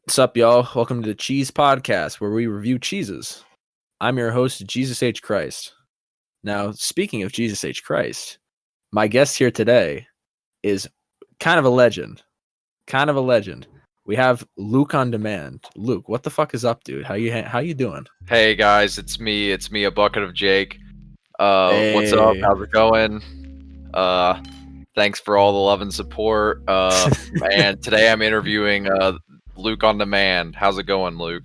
What's up, y'all? Welcome to the Cheese Podcast, where we review cheeses. I'm your host, Jesus H. Christ. Now, speaking of Jesus H. Christ, my guest here today is kind of a legend. We have LukeOnDemand. Luke, what the fuck is up, dude? How you doing? Hey guys, it's me, a bucket of Jake. What's up? Hey. How's it going? Thanks for all the love and support. And today I'm interviewing LukeOnDemand. How's it going, Luke?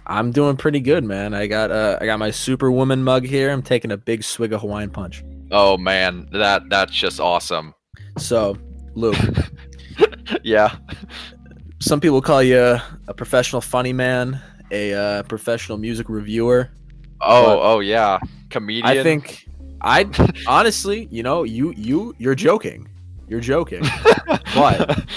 I'm doing pretty good, man. I got my Superwoman mug here. I'm taking a big swig of Hawaiian Punch. Oh man, that's just awesome. So, Luke, Yeah. some people call you a professional funny man, a professional music reviewer. Oh yeah, comedian. I think honestly, you're joking. You're joking. But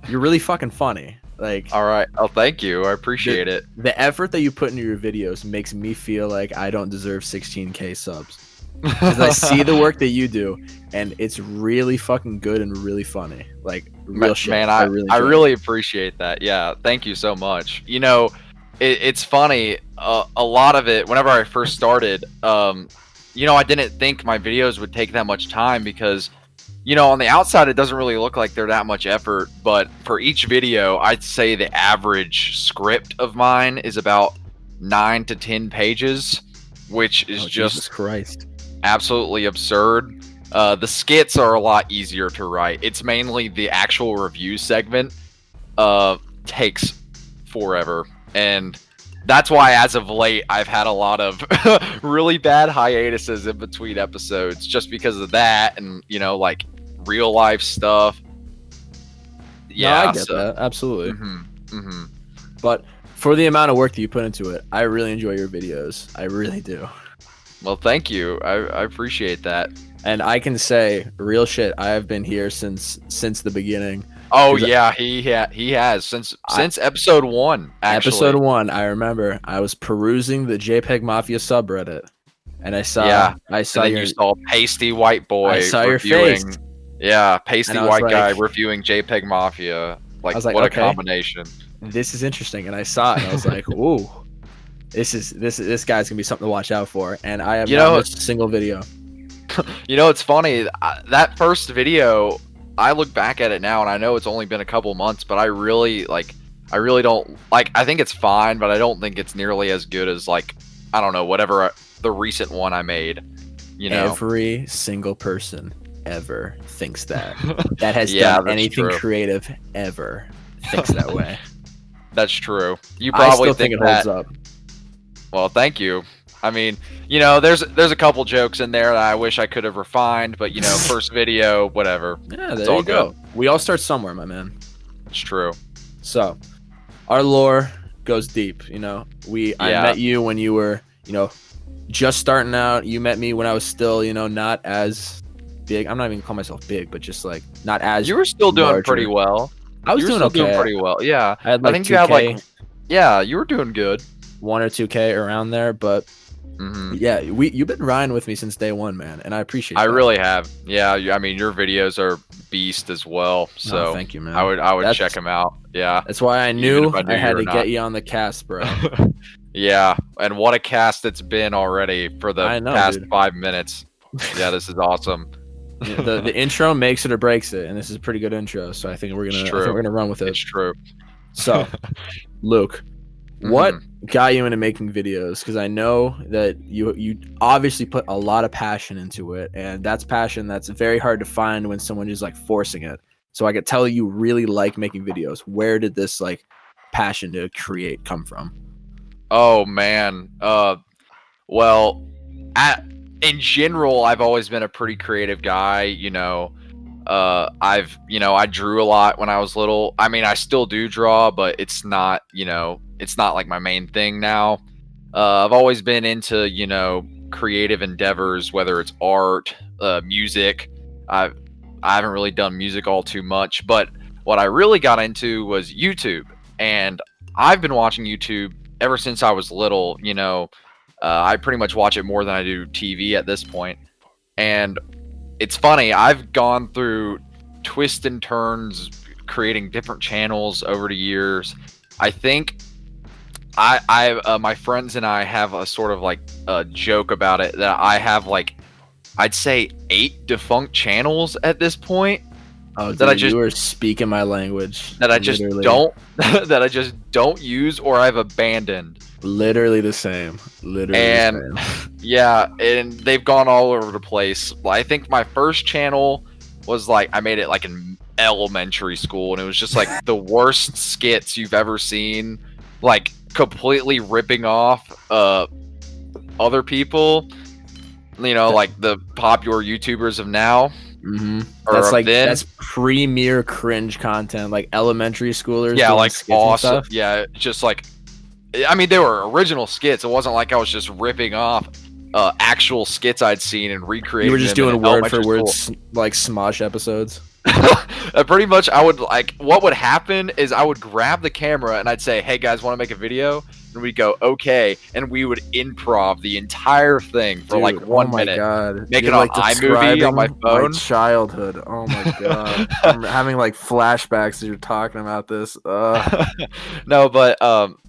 you're really fucking funny. Like, all right. Oh, thank you. I appreciate it. The effort that you put into your videos makes me feel like I don't deserve 16K subs. Because I see the work that you do, and it's really fucking good and really funny. Like, real shit. Man, I really appreciate that. Yeah, thank you so much. You know, it's funny. A lot of it, whenever I first started, I didn't think my videos would take that much time because, on the outside, it doesn't really look like they're that much effort. But for each video, I'd say the average script of mine is about 9 to 10 pages, which is just Jesus Christ. Absolutely absurd. The skits are a lot easier to write. It's mainly the actual review segment takes forever. And that's why, as of late, I've had a lot of really bad hiatuses in between episodes just because of that and, like real life stuff. Yeah, I get that. Absolutely. But for the amount of work that you put into it, I really enjoy your videos. I really do. Well, thank you. I appreciate that. And I can say, real shit, I have been here since the beginning. Oh yeah, he has since episode 1. Actually. Episode 1, I remember I was perusing the JPEG Mafia subreddit, and I saw you saw pasty white boy. I saw your face. Yeah, pasty white guy reviewing JPEG Mafia. Like, what a combination. This is interesting, and I saw it, and I was like, ooh, this guy's gonna be something to watch out for. And I have not missed a single video. It's funny, that first video, I look back at it now and I know it's only been a couple months, but I really don't like. I think it's fine, but I don't think it's nearly as good as, like, I don't know, whatever the recent one I made. Every single person ever thinks that has done anything creative ever thinks that way. That's true. You probably think it holds up. Well, thank you. I mean, there's a couple jokes in there that I wish I could have refined, but first video, whatever. Yeah, there you go. We all start somewhere, my man. It's true. So, our lore goes deep. I met you when you were, just starting out. You met me when I was still, not as big. I'm not even gonna call myself big, but just like not as. You were still doing pretty well. I was doing okay. Pretty well. Yeah. I think 2K, you had yeah, you were doing good. 1 or 2K around there, but. Yeah, you've been riding with me since day one, man, and I appreciate that. I really have. Yeah, I mean, your videos are beast as well. So thank you, man. I would check them out. Yeah, that's why I knew I had to get you on the cast, bro. Yeah, and what a cast it's been already for the past 5 minutes. Yeah, this is awesome. The intro makes it or breaks it, and this is a pretty good intro. So I think we're gonna run with it. It's true. So, Luke. What got you into making videos? Because I know that you obviously put a lot of passion into it, and that's passion that's very hard to find when someone is like forcing it. So I could tell you really like making videos. Where did this like passion to create come from? Oh man, well, in general, I've always been a pretty creative guy. I drew a lot when I was little. I mean, I still do draw, but it's not like my main thing now. I've always been into, creative endeavors, whether it's art, music. I haven't really done music all too much, but what I really got into was YouTube. And I've been watching YouTube ever since I was little. I pretty much watch it more than I do TV at this point. And it's funny, I've gone through twists and turns creating different channels over the years. I think my friends and I have a sort of like a joke about it that I have like, I'd say 8 defunct channels at this point. Oh, that I dude, just you are speaking my language. that I just Literally. don't that I just don't use or I've abandoned. Literally the same. Literally And the same. yeah, and they've gone all over the place. I think my first channel was like, I made it like in elementary school, and it was just like the worst skits you've ever seen, like completely ripping off other people, like the popular YouTubers of now. Mm-hmm. Or That's like then. that's premier cringe content, like elementary schoolers. Yeah, doing like skits and awesome. stuff. Yeah, just like, I mean, they were original skits. It wasn't like I was just ripping off actual skits I'd seen and recreating. You were just them in doing word for elementary word school. like Smosh episodes. Pretty much, I would like. What would happen is I would grab the camera and I'd say, "Hey guys, want to make a video?" And we'd go, "Okay," and we would improv the entire thing for like 1 minute. Oh my god! Make You're, it on like, iMovie on my describing phone. My childhood. Oh my god! I'm having like flashbacks as you're talking about this. No, but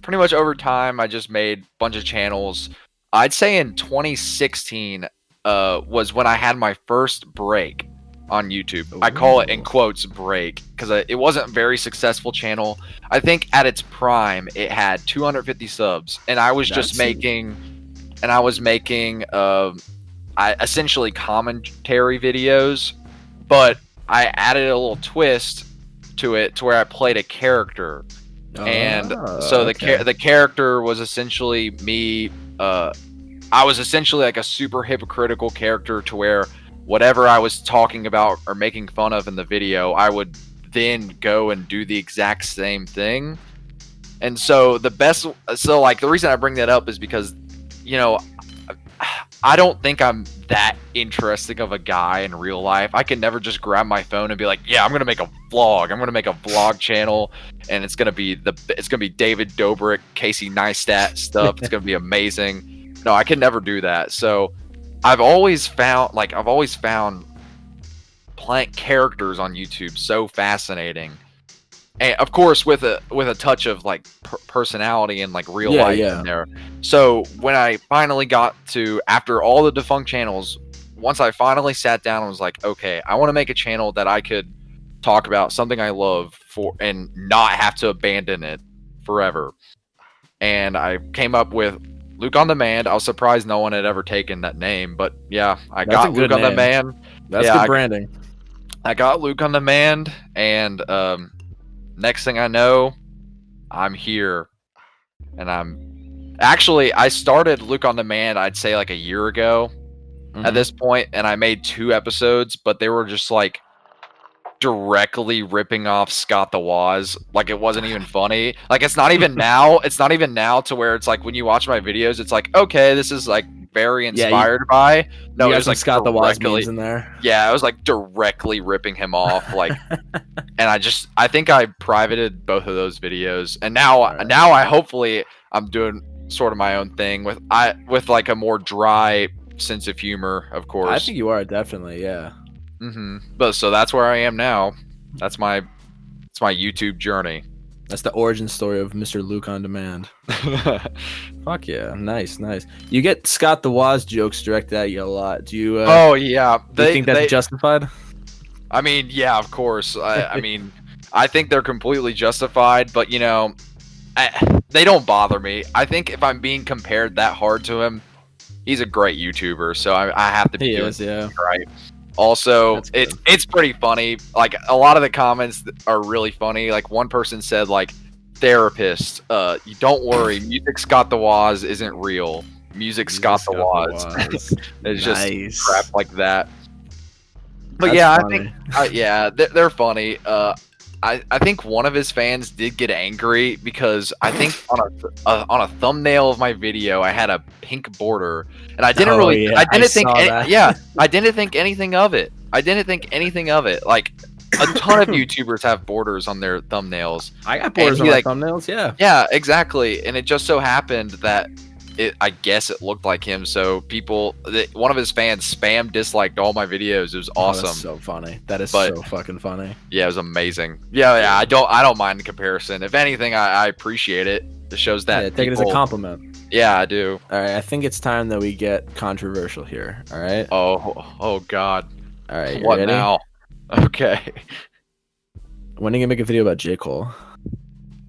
pretty much over time, I just made a bunch of channels. I'd say in 2016 was when I had my first break on YouTube. I call it in quotes break because it wasn't a very successful channel. I think at its prime it had 250 subs, and I was just making, essentially commentary videos, but I added a little twist to it to where I played a character, and so the character was essentially me. I was essentially like a super hypocritical character to where whatever I was talking about or making fun of in the video, I would then go and do the exact same thing. And so the reason I bring that up is because, I don't think I'm that interesting of a guy in real life. I can never just grab my phone and be like, yeah, I'm going to make a vlog. I'm going to make a vlog channel, and it's going to be David Dobrik, Casey Neistat stuff. It's going to be amazing. No, I can never do that. So I've always found playing characters on YouTube so fascinating, and of course with a touch of like personality and like real life in there. So when I finally got to, after all the defunct channels, once I finally sat down and was like, okay, I want to make a channel that I could talk about something I love for and not have to abandon it forever. And I came up with LukeOnDemand. I was surprised no one had ever taken that name, but yeah, I got LukeOnDemand. That's good branding. I got LukeOnDemand, and next thing I know, I'm here, and I started LukeOnDemand, I'd say like a year ago at this point, and I made 2 episodes, but they were just like directly ripping off Scott the Woz. Like, it wasn't even funny. Like, it's not even now to where it's like when you watch my videos, it's like, okay, this is like very inspired by. No, it was like Scott the Woz memes in there. Yeah, I was like directly ripping him off, like, and I think I privated both of those videos, and now I hopefully I'm doing sort of my own thing with like a more dry sense of humor, of course. I think you are, definitely, yeah. But so that's where I am now. It's my YouTube journey. That's the origin story of Mr. LukeOnDemand. Fuck yeah, nice. You get Scott the Woz jokes directed at you a lot. Do you? Oh yeah, do you think that's justified? I mean, yeah, of course. I mean, I think they're completely justified, but they don't bother me. I think if I'm being compared that hard to him, he's a great YouTuber, so I have to be right. Also, it's pretty funny. Like, a lot of the comments are really funny. Like, one person said, like, therapist, you don't worry, music Scott the Woz isn't real. Music Scott the Woz. It's just crap like that. But yeah, funny. I think they're funny. I think one of his fans did get angry because I think on a thumbnail of my video I had a pink border, and I didn't I didn't think anything of it. Like, a ton of YouTubers have borders on their thumbnails. I got borders on my thumbnails, yeah. Yeah, exactly. And it just so happened that I guess it looked like him. So one of his fans spam disliked all my videos. It was awesome. That's so funny. That is But- so fucking funny. Yeah, it was amazing. Yeah. I don't mind the comparison. If anything, I appreciate it. It shows that. Yeah, take it as a compliment. Yeah, I do. All right, I think it's time that we get controversial here. All right. Oh God. All right. You What ready? now? Okay. When are you gonna make a video about J. Cole?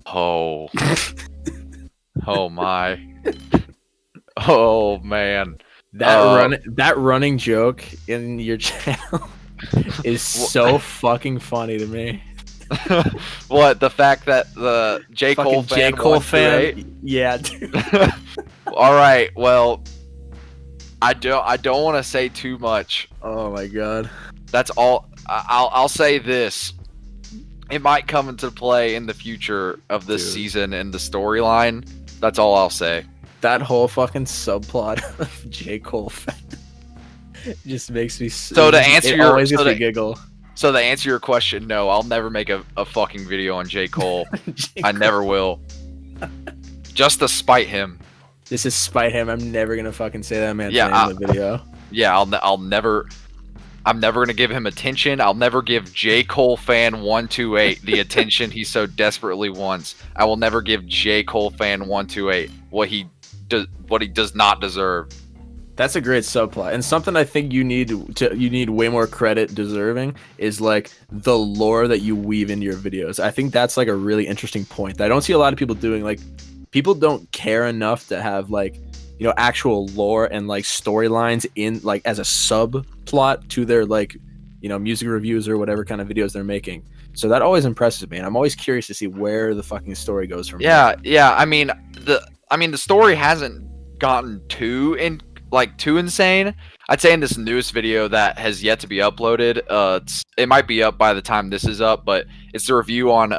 Oh. Oh my. Oh man. That running joke in your channel is so fucking funny to me. What, the fact that the J. Cole Fucking J. fan Cole won today? fan. Yeah, dude. All right. Well, I don't want to say too much. Oh my god. That's all. I'll say this. It might come into play in the future of this Dude. season and the storyline. That's all I'll say. That whole fucking subplot of J. Cole fan just makes me So to answer it your- always gets so me to- giggle. So to answer your question, no, I'll never make a fucking video on J. Cole. J. I Cole. never will. Just to spite him. This is spite him. I'm never gonna fucking say that man's Yeah, name in the video. Yeah, I'll never. I'm never gonna give him attention. I'll never give J. Cole fan 128 the attention he so desperately wants. I will never give J. Cole fan 128 what he does not deserve. That's a great subplot, and something I think you need way more credit deserving is like the lore that you weave into your videos. I think that's like a really interesting point that I don't see a lot of people doing. Like, people don't care enough to have like, you know, actual lore and like storylines in like as a subplot to their like, you know, music reviews or whatever kind of videos they're making. So that always impresses me, and I'm always curious to see where the fucking story goes from. Yeah. I mean the story hasn't gotten too insane. I'd say in this newest video that has yet to be uploaded, it might be up by the time this is up, but it's the review on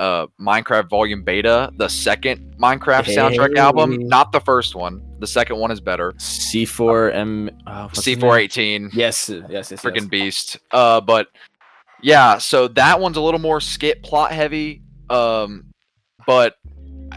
Minecraft Volume Beta, the second Minecraft soundtrack album, not the first one. The second one is better. C4M C418. Yes. Freaking beast. But yeah, so that one's a little more skit plot heavy. But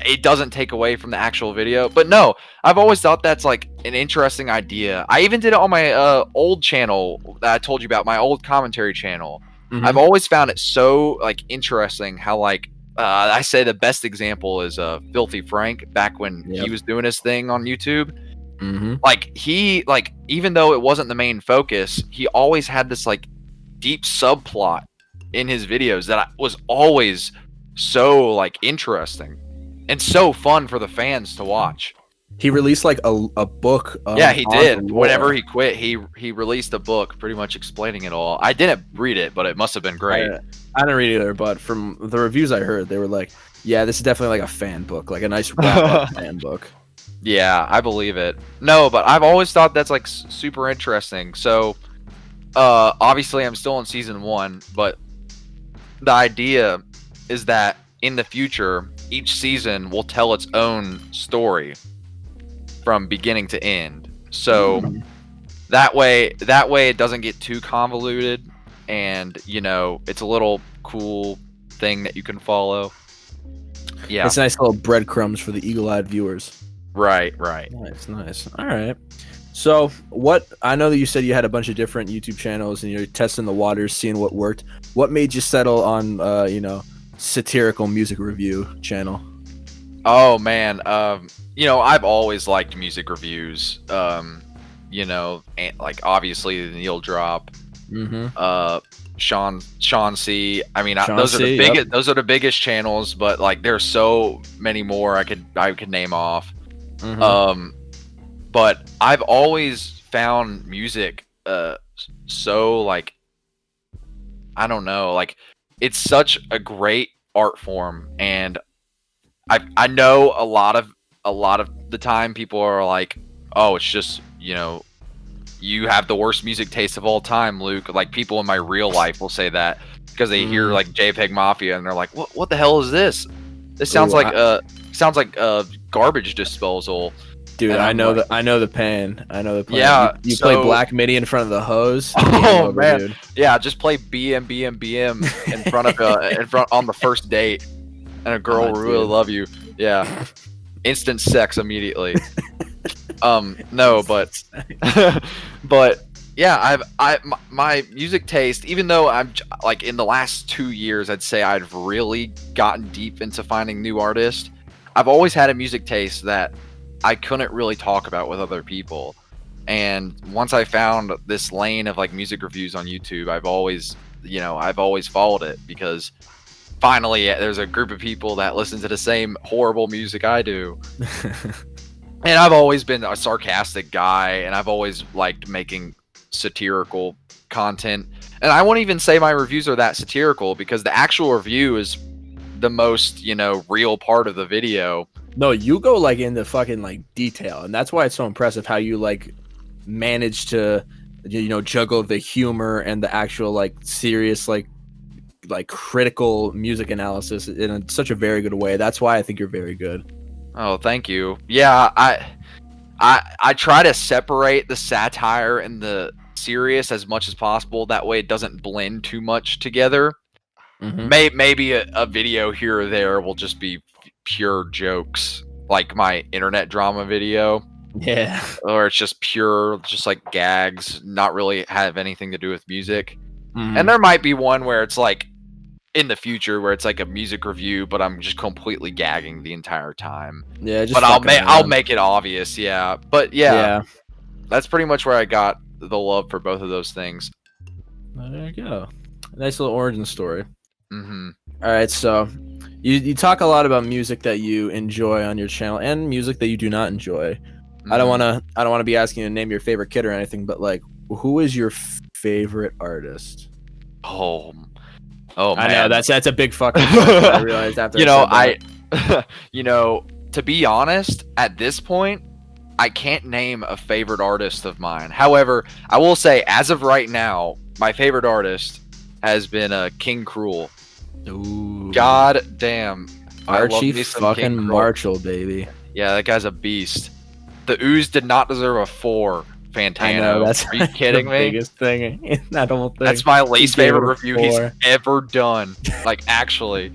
it doesn't take away from the actual video. But no, I've always thought that's like an interesting idea. I even did it on my old channel that I told you about, my old commentary channel. Mhm. I've always found it so like interesting how like I say the best example is Filthy Frank back when he was doing his thing on YouTube. Mm-hmm. Like even though it wasn't the main focus, he always had this like deep subplot in his videos that was always so like interesting and so fun for the fans to watch. He released like a book. Yeah, he on did. the lore. Whenever he quit, he released a book pretty much explaining it all. I didn't read it, but it must have been great. I didn't read it either, but from the reviews I heard, they were like, "Yeah, this is definitely like a fan book, like a nice wrap-up fan book." Yeah, I believe it. No, but I've always thought that's like super interesting. So, obviously, I'm still in season 1, but the idea is that in the future, each season will tell its own story from beginning to end. So that way it doesn't get too convoluted, and you know, it's a little cool thing that you can follow. Yeah, It's nice little breadcrumbs for the eagle-eyed viewers. right. Nice. All right. So, what I know that you said you had a bunch of different YouTube channels and you're testing the waters, seeing what worked. What made you settle on, satirical music review channel? Oh man, you know, I've always liked music reviews. You know, and like obviously the Neil Drop, Sean C. I mean, those are the biggest. Those are the biggest channels, but like there's so many more I could name off. But I've always found music so like, I don't know, like it's such a great art form, and I know a lot of the time people are like, oh, it's just, you know, you have the worst music taste of all time, Luke. Like people in my real life will say that because they hear like JPEG Mafia and they're like, what the hell is this? This sounds like garbage disposal. Dude, I know the pain. Yeah, you play Black MIDI in front of the hose. Oh man, dude. Yeah, just play BM in front of on the first date, and a girl will really love you. Yeah, instant sex immediately. No, but but yeah, my music taste, even though I'm like in the last 2 years, I'd say I've really gotten deep into finding new artists. I've always had a music taste that I couldn't really talk about with other people. And once I found this lane of like music reviews on YouTube, I've always followed it because finally there's a group of people that listen to the same horrible music I do. And I've always been a sarcastic guy, and I've always liked making satirical content. And I won't even say my reviews are that satirical because the actual review is the most, real part of the video. No, you go like into fucking like detail, and that's why it's so impressive how you like manage to juggle the humor and the actual like serious like critical music analysis in such a very good way. That's why I think you're very good. Oh, thank you. Yeah, I try to separate the satire and the serious as much as possible. That way it doesn't blend too much together. Maybe a video here or there will just be pure jokes, like my internet drama video. Yeah. Or it's just pure, just like gags, not really have anything to do with music. And there might be one where it's like in the future where it's like a music review, but I'm just completely gagging the entire time. Yeah, but I'll make it obvious. Yeah, but yeah, that's pretty much where I got the love for both of those things. There you go. Nice little origin story. Mm-hmm. All right, so you talk a lot about music that you enjoy on your channel and music that you do not enjoy. Mm-hmm. I don't want to be asking you to name your favorite kid or anything, but like, who is your favorite artist? Oh man. I know that's a big fucking question. I realized after to be honest, at this point, I can't name a favorite artist of mine. However, I will say as of right now, my favorite artist has been King Cruel. Ooh. God damn. Archie fucking Marshall, baby. Yeah, that guy's a beast. The Ooze did not deserve a 4. Fantano. I know, that's Are you kidding the me? Biggest thing in that whole thing. That's my least favorite review he's ever done. Like, actually.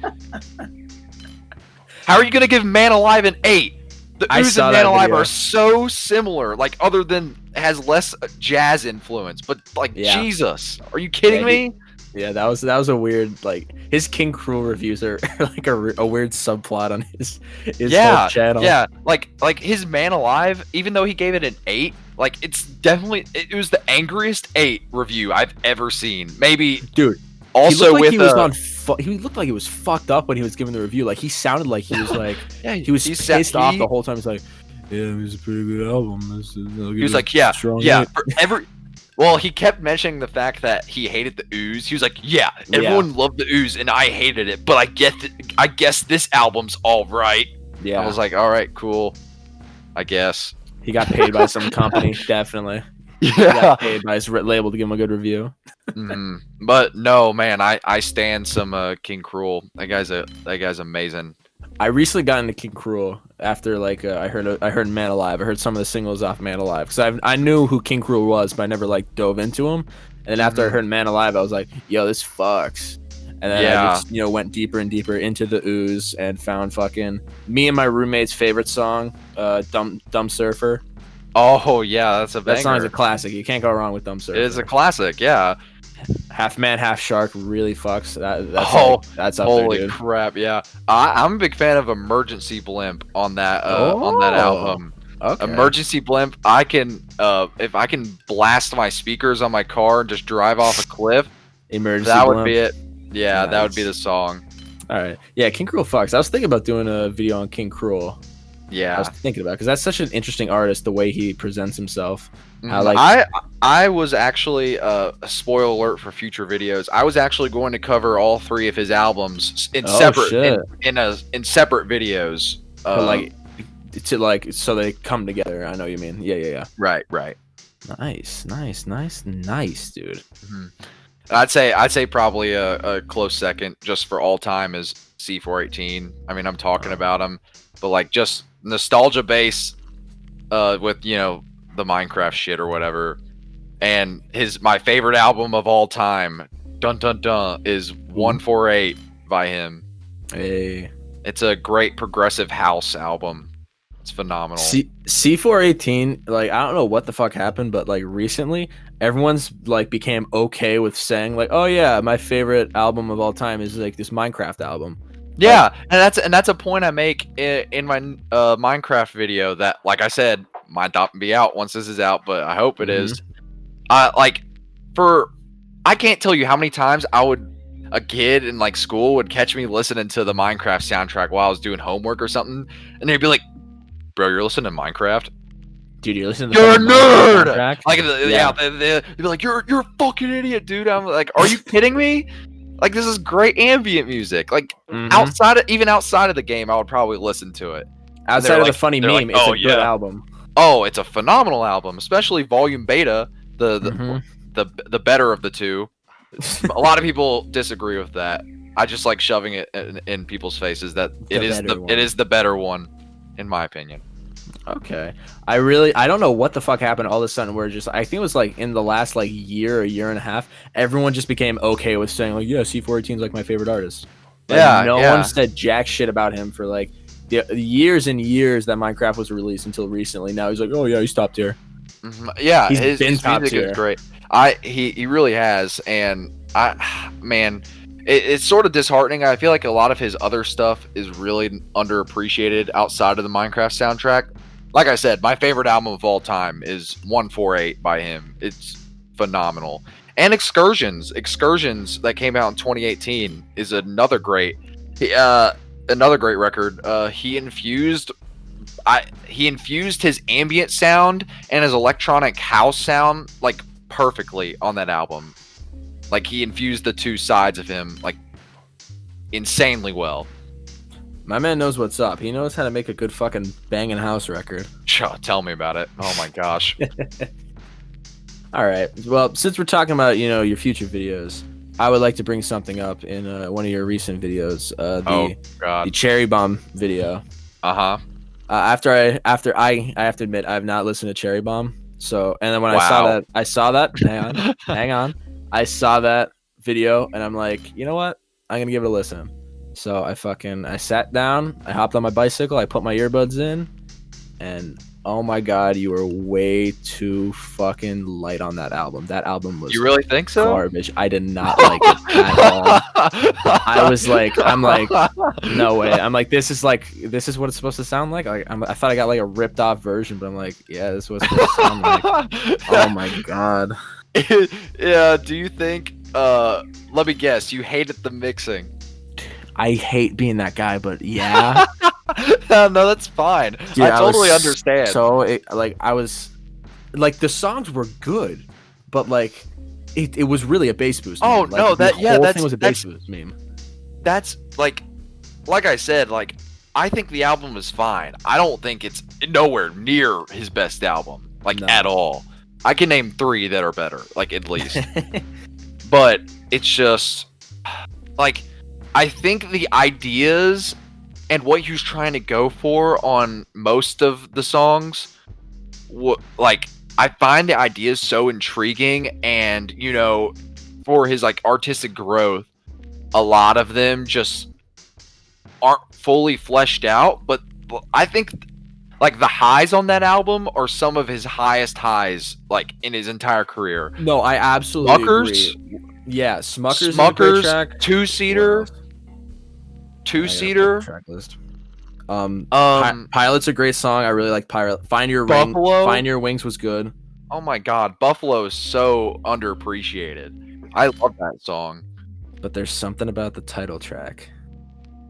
How are you gonna give Man Alive an 8? The Ooze and Man Alive are so similar. Like, other than has less jazz influence, but like Jesus, are you kidding me? Yeah, that was a weird, like, his King Cruel reviews are like a weird subplot on his whole channel. Yeah, like his Man Alive, even though he gave it an 8, like it was the angriest 8 review I've ever seen. Maybe, dude. Also, he looked like he was fucked up when he was giving the review. Like, he sounded like he was like he was pissed off the whole time. He's like, yeah, it was a pretty good album. He was like, yeah. Well, he kept mentioning the fact that he hated the Ooze. He was like, yeah, everyone loved the Ooze and I hated it, but I guess this album's all right. Yeah. I was like, all right, cool. I guess. He got paid by some company, definitely. Yeah. He got paid by his label to give him a good review. But no, man, I stand some King Cruel. That guy's amazing. I recently got into King Cruel after like I heard Man Alive. I heard some of the singles off Man Alive because I knew who King Cruel was, but I never like dove into him. And then after I heard Man Alive, I was like, yo, this fucks. And then I just went deeper and deeper into the Ooze and found fucking me and my roommate's favorite song, Dumb Surfer. Oh yeah, that's a banger. That song's a classic. You can't go wrong with Dumb Surfer. It is a classic, yeah. Half Man, Half Shark really fucks. That's up holy there, dude. Crap, yeah. I'm a big fan of Emergency Blimp on that album. Okay. Emergency Blimp. I can if I can blast my speakers on my car and just drive off a cliff. That would be it. Yeah, nice. That would be the song. All right. Yeah, King Cruel fucks. I was thinking about doing a video on King Cruel. Yeah, I was thinking about because that's such an interesting artist. The way he presents himself. I was actually a spoiler alert for future videos. I was actually going to cover all 3 of his albums in separate videos. So they come together. I know what you mean. Yeah. Right. Nice, dude. Mm-hmm. I'd say probably a close second just for all time is C418. I mean, I'm talking about him, but like just nostalgia base with the Minecraft shit or whatever. And my favorite album of all time, Dun Dun Dun, is 148 by him. Hey. It's a great progressive house album. It's phenomenal. C418, like I don't know what the fuck happened, but like recently everyone's like became okay with saying like, oh yeah, my favorite album of all time is like this Minecraft album. Yeah, Like, and that's a point I make in my Minecraft video that, like I said, might not be out once this is out, but I hope it is. Like I can't tell you how many times a kid in like school would catch me listening to the Minecraft soundtrack while I was doing homework or something, and they'd be like, "Bro, you're listening to Minecraft? Dude, you're listening to You're a nerd!" Like, Yeah. they'd be like, "You're a fucking idiot, dude." I'm like, "Are you kidding me? Like, this is great ambient music. Like, outside of the game, I would probably listen to it." Outside of the funny meme, it's a good album. Oh, it's a phenomenal album, especially Volume Beta, the better of the two. A lot of people disagree with that. I just like shoving it in people's faces that it is the better one, in my opinion. Okay. I don't know what the fuck happened all of a sudden where just I think it was like in the last like year and a half, everyone just became okay with saying like, yeah, C418 is like my favorite artist. Like, no one said jack shit about him for like the years and years that Minecraft was released until recently. Now he's like, oh yeah, he's top tier. Yeah, his music is great. He really has, and it's sort of disheartening. I feel like a lot of his other stuff is really underappreciated outside of the Minecraft soundtrack. Like I said, my favorite album of all time is 148 by him. It's phenomenal. And Excursions that came out in 2018 is another great record. He infused his ambient sound and his electronic house sound like perfectly on that album. Like, he infused the two sides of him like insanely well. My man knows what's up. He knows how to make a good fucking banging house record. Tell me about it. Oh my gosh. All right. Well, since we're talking about, your future videos, I would like to bring something up in one of your recent videos. The Cherry Bomb video. After I have to admit, I have not listened to Cherry Bomb. So, and then when I saw that, hang on. I saw that video and I'm like, you know what? I'm going to give it a listen. So I sat down, I hopped on my bicycle, I put my earbuds in, and oh my God, you were way too fucking light on that album. That album was You really think so? Garbage. I did not like it at all. I'm like, no way. I'm like, this is what it's supposed to sound like. I thought I got like a ripped off version, but I'm like, yeah, this is what it's supposed to sound like. Oh my God. Yeah, do you think let me guess, you hated the mixing? I hate being that guy, but yeah. No, that's fine. Dude, I totally understand. So I was like, the songs were good, but like it was really a bass boost. Oh meme. Like, no, the whole thing was a bass boost meme. That's like I said, like, I think the album is fine. I don't think it's nowhere near his best album, at all. I can name 3 that are better, like, at least. But it's just like, I think the ideas and what he was trying to go for on most of the songs, I find the ideas so intriguing, and for his like artistic growth, a lot of them just aren't fully fleshed out. But I think like the highs on that album are some of his highest highs like in his entire career. No, I absolutely agree. Yeah, Smuckers is a great track. Two-seater. Track list. Pilot's a great song. I really like Pilot. Find Your Wings was good. Oh my God, Buffalo is so underappreciated. I love that song. But there's something about the title track.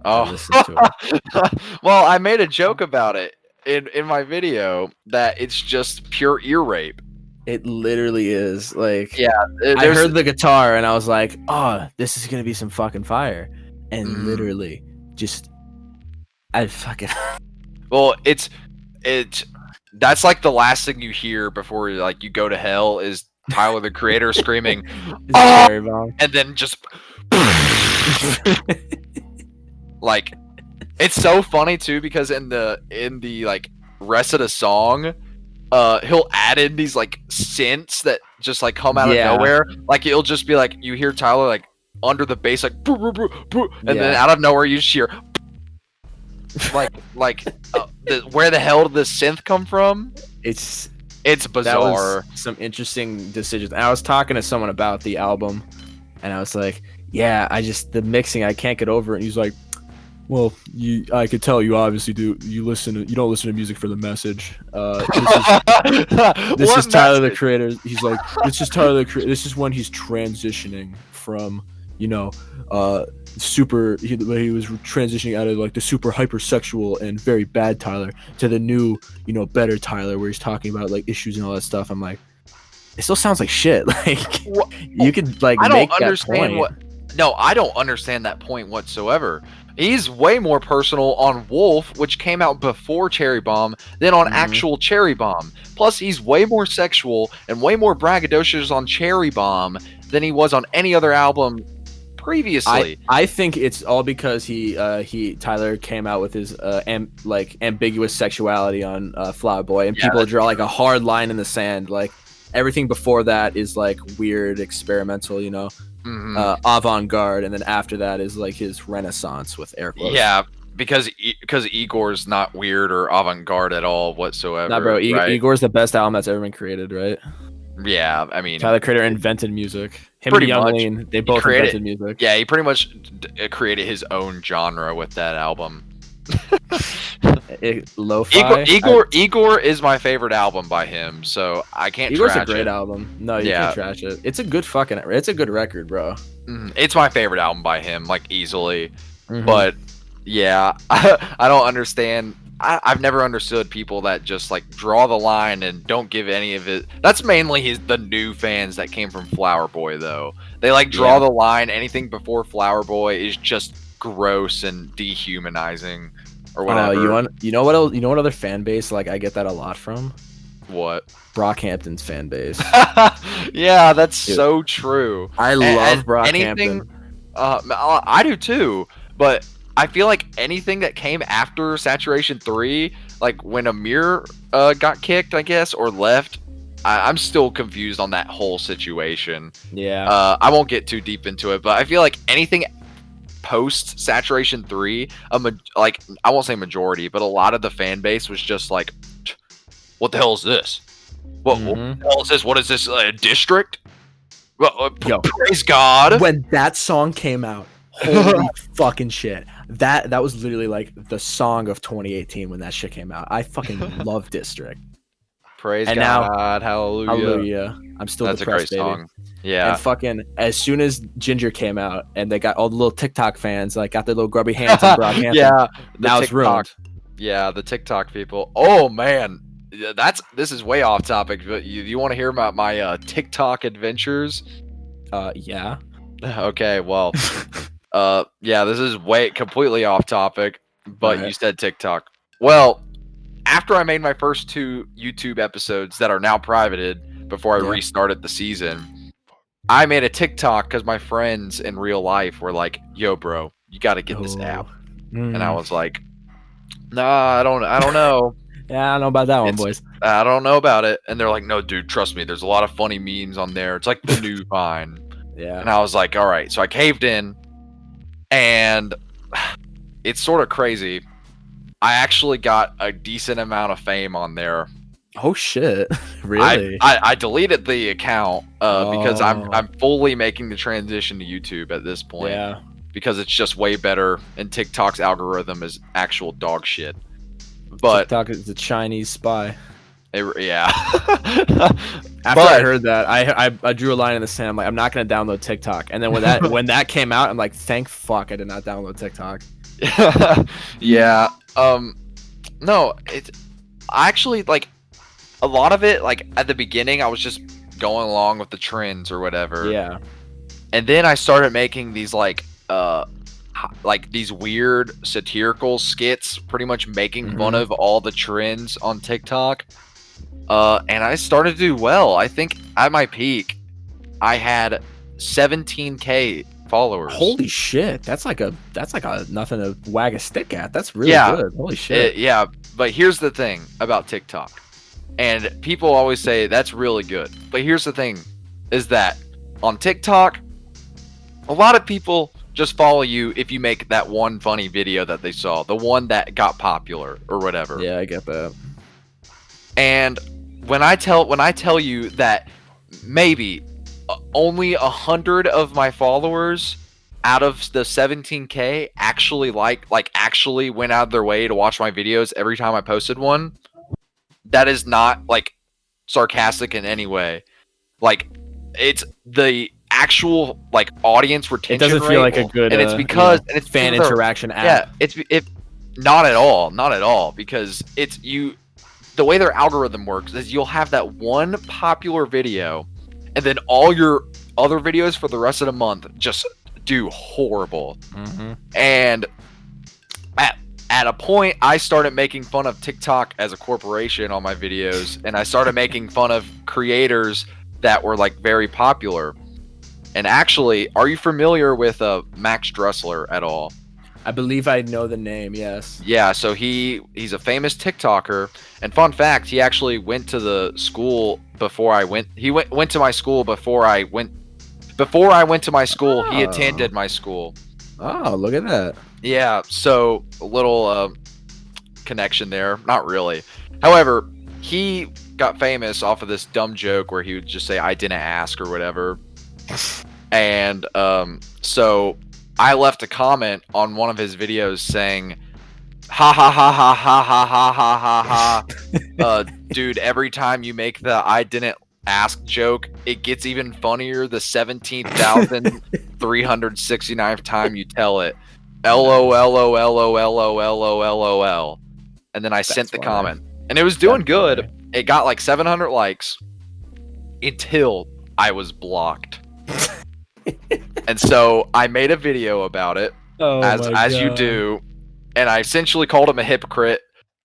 Oh, listen to it. Well, I made a joke about it in my video that it's just pure ear rape. It literally is. Like, yeah, I heard the guitar and I was like, oh, this is gonna be some fucking fire. And literally just I fucking well, it's that's like the last thing you hear before like you go to hell is Tyler the Creator screaming oh! And then just like, it's so funny too because in the like rest of the song, he'll add in these like synths that just like come out of nowhere. Like, it'll just be like you hear Tyler like under the bass like and then out of nowhere you just hear Where the hell did the synth come from? It's bizarre. That was some interesting decisions. And I was talking to someone about the album, and I was like, "Yeah, the mixing, I can't get over it." And he's like, "Well, I could tell you obviously you don't listen to music for the message. This is Tyler the Creator." He's like, "This is Tyler the Creator. This is when he's transitioning from, he was transitioning out of like the super hypersexual and very bad Tyler to the new, better Tyler, where he's talking about like issues and all that stuff." I'm like, it still sounds like shit. Like, you could like I make don't understand that point. No, I don't understand that point whatsoever. He's way more personal on Wolf, which came out before Cherry Bomb, than on actual Cherry Bomb. Plus, he's way more sexual and way more braggadocious on Cherry Bomb than he was on any other album previously. I think it's all because Tyler came out with his ambiguous sexuality on Flower Boy, and people draw like a hard line in the sand. Like, everything before that is like weird, experimental, avant-garde, and then after that is like his renaissance with air quotes. Yeah, because Igor's not weird or avant-garde at all whatsoever. Nah, bro, right? Igor's the best album that's ever been created, right? Yeah, I mean, Tyler the Creator invented music. Him and Young Lean, they both invented music. Yeah, he pretty much created his own genre with that album. Lo-fi. Igor is my favorite album by him, so I can't. Igor's trash a great it. album. No, you can't trash it. It's a good record, bro. It's my favorite album by him, like easily. But yeah, I don't understand. I've never understood people that just like draw the line and don't give any of it. That's mainly the new fans that came from Flower Boy, though. They like draw the line. Anything before Flower Boy is just gross and dehumanizing, or whatever. You know what other fan base like I get that a lot from? What? Brockhampton's fan base. Yeah, that's so true. I love Brockhampton. I do too, but I feel like anything that came after Saturation 3, like when Amir got kicked, I guess, or left, I'm still confused on that whole situation. Yeah. I won't get too deep into it, but I feel like anything post Saturation 3, I won't say majority, but a lot of the fan base was just like, what the hell is this? What the hell is this? What is this, a district? Praise God. When that song came out, holy fucking shit. That was literally like the song of 2018 when that shit came out. I fucking love District. Praise God. Now, hallelujah. I'm still That's depressed, a great baby. song. Yeah. And fucking as soon as Ginger came out and they got all the little TikTok fans, like got their little grubby hands on Brockhampton. Yeah. Now it's ruined. Yeah, the TikTok people. Oh man. This is way off topic, but you want to hear about my TikTok adventures? Yeah. Okay, well, yeah, this is completely off topic, but you said TikTok. Well, after I made my first 2 YouTube episodes that are now privated before I restarted the season, I made a TikTok because my friends in real life were like, "Yo, bro, you got to get this app," and I was like, "Nah, I don't know." Yeah, I don't know about that one, boys. I don't know about it, and they're like, "No, dude, trust me. There's a lot of funny memes on there. It's like the new Vine." Yeah. And I was like, all right. So I caved in, and it's sort of crazy. I actually got a decent amount of fame on there. Oh shit! Really? I deleted the account because I'm fully making the transition to YouTube at this point. Yeah. Because it's just way better, and TikTok's algorithm is actual dog shit. But TikTok is a Chinese spy. Yeah. After I heard that, I drew a line in the sand. I'm like, I'm not gonna download TikTok. And then when that came out, I'm like, thank fuck I did not download TikTok. Yeah. No, I actually like a lot of it. Like at the beginning, I was just going along with the trends or whatever. Yeah. And then I started making these like these weird satirical skits, pretty much making fun of all the trends on TikTok. And I started to do well. I think at my peak, I had 17K followers. Holy shit! That's like a nothing to wag a stick at. That's really good. Holy shit! Yeah, but here's the thing about TikTok, and people always say that's really good. But here's the thing, is that on TikTok, a lot of people just follow you if you make that one funny video that they saw, the one that got popular or whatever. Yeah, I get that. And when I tell you that maybe only 100 of my followers out of the 17K actually actually went out of their way to watch my videos every time I posted one, that is not like sarcastic in any way. Like, it's the actual like audience retention It doesn't feel rate, like a good, and it's because you know, and it's fan because interaction app. Yeah, it's not at all, because it's you. The way their algorithm works is you'll have that one popular video, and then all your other videos for the rest of the month just do horrible. Mm-hmm. And at a point, I started making fun of TikTok as a corporation on my videos, and I started making fun of creators that were like very popular. And actually, are you familiar with Max Dressler at all? I believe I know the name. Yes. Yeah, so he's a famous TikToker, and fun fact, he actually went to the school before I went. He went to my school before I went. Before I went to my school, he attended my school. Oh, look at that. Yeah, so a little connection there. Not really. However, he got famous off of this dumb joke where he would just say, "I didn't ask" or whatever. And so I left a comment on one of his videos saying, "Ha ha ha ha ha ha ha ha ha ha." Dude, every time you make the "I didn't ask" joke, it gets even funnier the 17,369th time you tell it. LOL. And then I sent the comment. And it was doing good. It got like 700 likes until I was blocked. And so I made a video about it, as you do, and I essentially called him a hypocrite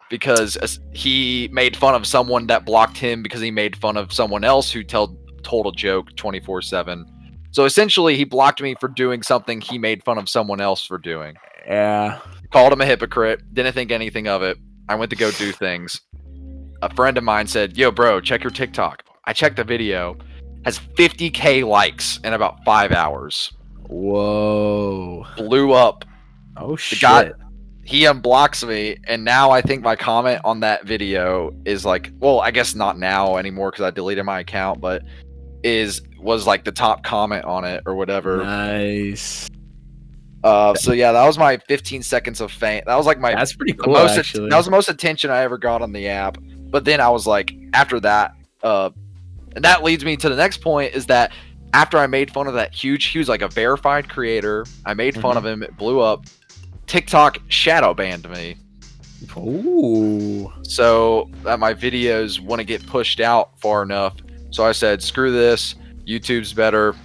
because he made fun of someone that blocked him because he made fun of someone else who told a joke 24/7. So essentially, he blocked me for doing something he made fun of someone else for doing. Yeah. Called him a hypocrite. Didn't think anything of it. I went to go do things. A friend of mine said, "Yo, bro, check your TikTok." I checked the video. Has 50K likes in about 5 hours. Whoa. Blew up. Oh, shit. He unblocks me, and now I think my comment on that video is like, well, I guess not now anymore because I deleted my account, but was like the top comment on it or whatever. Nice. So yeah, that was my 15 seconds of fame. That was like That's pretty cool, actually. That was the most attention I ever got on the app. But then I was like, after that, and that leads me to the next point, is that after I made fun of that he was like a verified creator. I made fun of him. It blew up. TikTok shadow banned me. Ooh. So that my videos wouldn't get pushed out far enough. So I said, screw this. YouTube's better.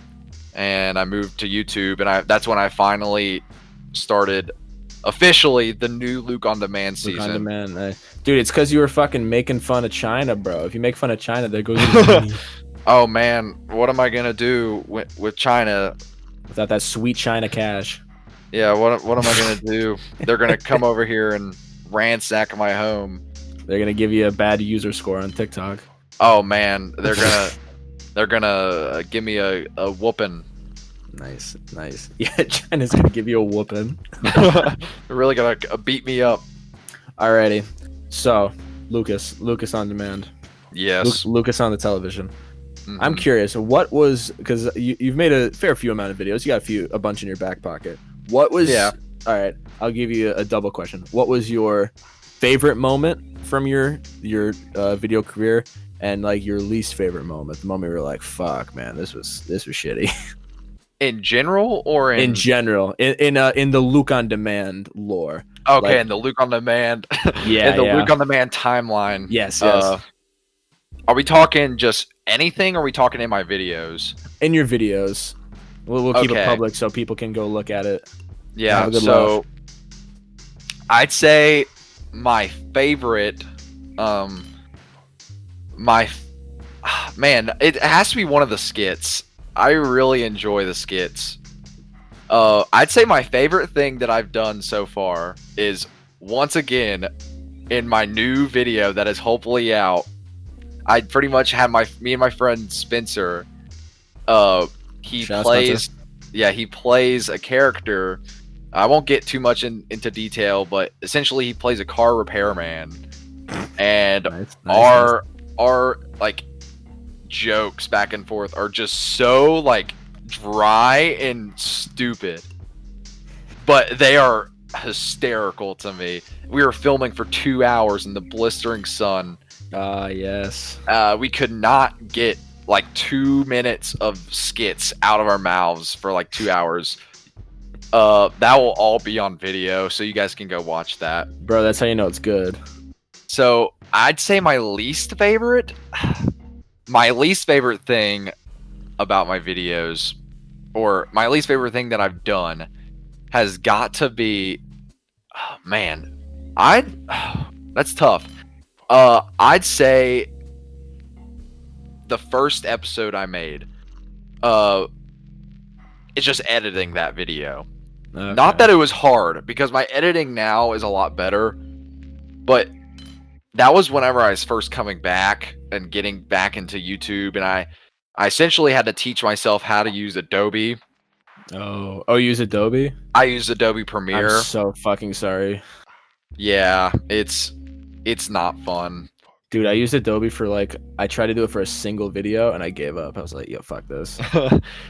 And I moved to YouTube. And that's when I finally started officially the new Luke on Demand season. Luke on Demand. Dude, it's because you were fucking making fun of China, bro. If you make fun of China, there goes your money. Oh, man. What am I going to do with China? Without that sweet China cash. Yeah, what am I going to do? They're going to come over here and ransack my home. They're going to give you a bad user score on TikTok. Oh, man. They're gonna give me a whooping. Nice. Yeah, China's gonna give you a whooping. They're really gonna beat me up. Alrighty. So, Lucas on Demand. Yes. Lucas on the television. Mm-hmm. I'm curious, what was, because you've made a fair few amount of videos. You got a bunch in your back pocket. What was? Yeah. All right. I'll give you a double question. What was your favorite moment from your video career? And like your least favorite moment, the moment you were like, "Fuck, man, this was shitty." In general, or in general, in the Luke on Demand lore. Okay, like, in the Luke on Demand. Yeah, in the Luke on Demand timeline. Yes. Are we talking just anything? Or are we talking in my videos? In your videos, we'll keep it public so people can go look at it. Yeah. So, I'd say my favorite. Man, it has to be one of the skits. I really enjoy the skits. I'd say my favorite thing that I've done so far is, once again, in my new video that is hopefully out, I pretty much have me and my friend Spencer. He plays. he plays a character. I won't get too much into detail, but essentially he plays a car repairman, and our like jokes back and forth are just so like dry and stupid, but they are hysterical to me. We were filming for 2 hours in the blistering sun. Yes. We could not get like 2 minutes of skits out of our mouths for like 2 hours. That will all be on video, so you guys can go watch that. Bro, that's how you know it's good. So I'd say my least favorite thing about my videos, or my least favorite thing that I've done, has got to be, that's tough. I'd say the first episode I made, it's just editing that video. Okay. Not that it was hard, because my editing now is a lot better, but that was whenever I was first coming back and getting back into YouTube, and I essentially had to teach myself how to use Adobe. Oh, you use Adobe? I use Adobe Premiere. I'm so fucking sorry. Yeah, it's not fun. Dude, I used Adobe for I tried to do it for a single video and I gave up. I was like, yo, fuck this.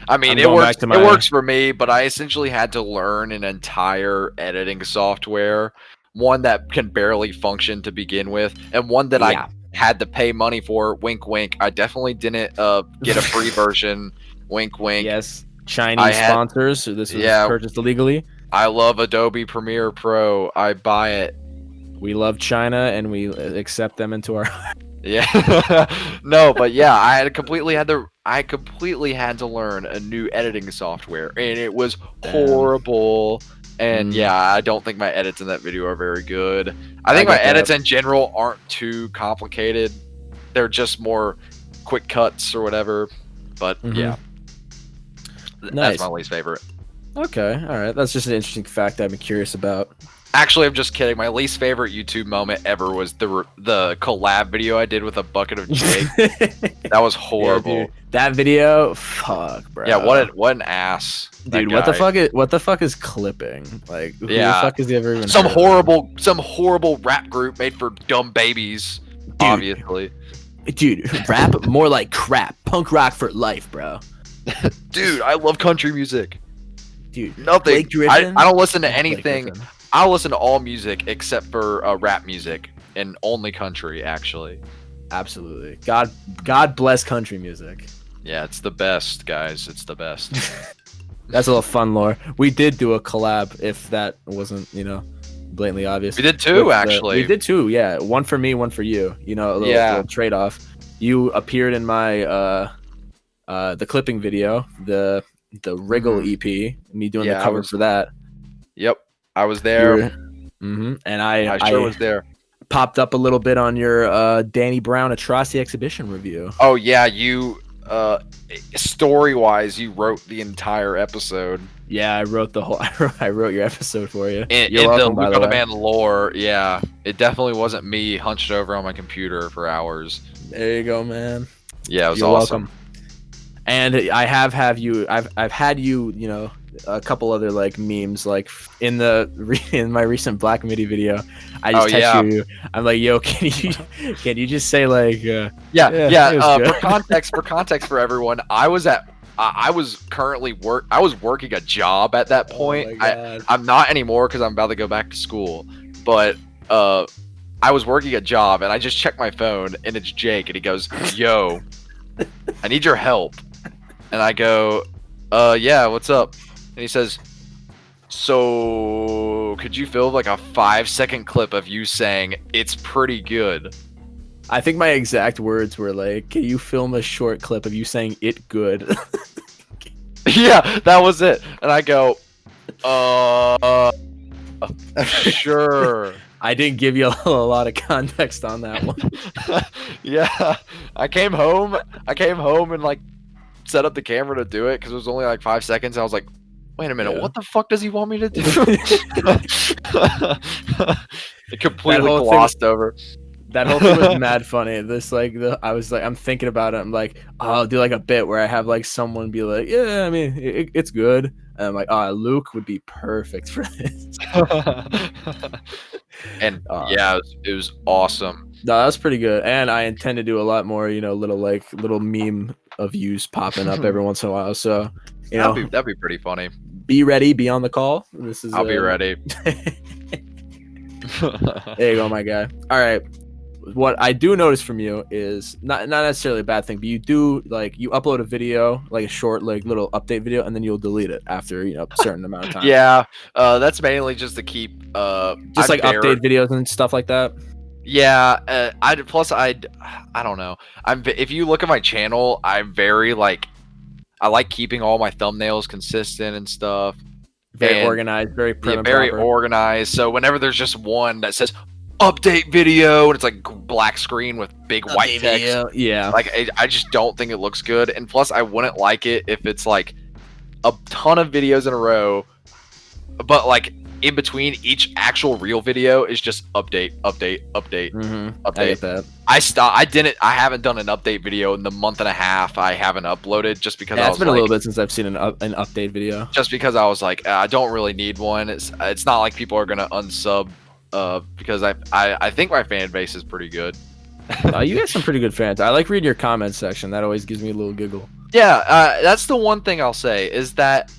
I mean, it works for me, but I essentially had to learn an entire editing software, one that can barely function to begin with, and one that I had to pay money for. Wink, wink. I definitely didn't get a free version. Wink, wink. Yes, Chinese sponsors. So this was purchased illegally. I love Adobe Premiere Pro. I buy it. We love China and we accept them into our. Yeah. No, but yeah, I completely had to learn a new editing software, and it was horrible. And yeah, I don't think my edits in that video are very good. I think my edits in general aren't too complicated. They're just more quick cuts or whatever. But yeah, that's my least favorite. Okay, all right. That's just an interesting fact I've been curious about. Actually, I'm just kidding. My least favorite YouTube moment ever was the collab video I did with a bucket of Jake. That was horrible. Yeah, that video, fuck, bro. Yeah, what an ass, dude. What the fuck is clipping? Like, who the fuck is he ever even? Some horrible rap group made for dumb babies. Dude, obviously. Dude, rap more like crap. Punk rock for life, bro. Dude, I love country music. Dude, nothing. I don't listen to anything. I'll listen to all music except for rap music, and only country, actually. Absolutely. God bless country music. Yeah, it's the best, guys. It's the best. That's a little fun lore. We did do a collab, if that wasn't, blatantly obvious. We did too, actually. We did too, yeah. One for me, one for you. A little trade-off. You appeared in my the clipping video, the Wriggle EP, me doing the cover for that. Yep. I was there. And I sure was there. Popped up a little bit on your Danny Brown Atrocity Exhibition review. Oh yeah, you story-wise, you wrote the entire episode. Yeah, I wrote the whole. I wrote your episode for you. You're welcome, by the LukeOnDemand lore, yeah, it definitely wasn't me hunched over on my computer for hours. There you go, man. Yeah, it was You're awesome. Welcome. And I have you. I've had you. A couple other memes in my recent Black Midi video. I just text you. I'm like, yo, can you just say for context for everyone, I was working a job at that point. I'm not anymore because I'm about to go back to school, but I was working a job and I just checked my phone and it's Jake and he goes, yo, I need your help. And I go, yeah, what's up? And he says, so could you film a 5-second clip of you saying it's pretty good? I think my exact words were can you film a short clip of you saying it good? Yeah, that was it. And I go, sure. I didn't give you a lot of context on that one. Yeah, I came home and set up the camera to do it because it was only 5 seconds. I was like, wait a minute, what the fuck does he want me to do? It completely glossed over. That whole thing was mad funny. I was like, I'm thinking about it. I'm like, oh, I'll do like a bit where I have like someone be like, yeah, I mean, it's good. And I'm like, Luke would be perfect for this. And yeah, it was awesome. No, that was pretty good. And I intend to do a lot more, little meme of yous popping up every once in a while. So, that'd be pretty funny. Be ready, be on the call. I'll be ready. There you go, my guy. All right. What I do notice from you is not necessarily a bad thing, but you do you upload a video, like a short, little update video, and then you'll delete it after a certain amount of time. Yeah, that's mainly just to keep just update videos and stuff like that. Yeah, I don't know. If you look at my channel, I'm very I like keeping all my thumbnails consistent and stuff. Very organized, very prim and very proper. Organized. So whenever there's just one that says update video and it's like black screen with big white text, yeah, I just don't think it looks good. And plus, I wouldn't like it if it's like a ton of videos in a row, but in between each actual real video is just update. Mm-hmm. I get that. I haven't done an update video in the month and a half I haven't uploaded just because it's been a little bit since I've seen an update video. Just because I was like, I don't really need one. It's not like people are gonna unsub because I think my fan base is pretty good. You got some pretty good fans. I like reading your comment section. That always gives me a little giggle. Yeah, that's the one thing I'll say is that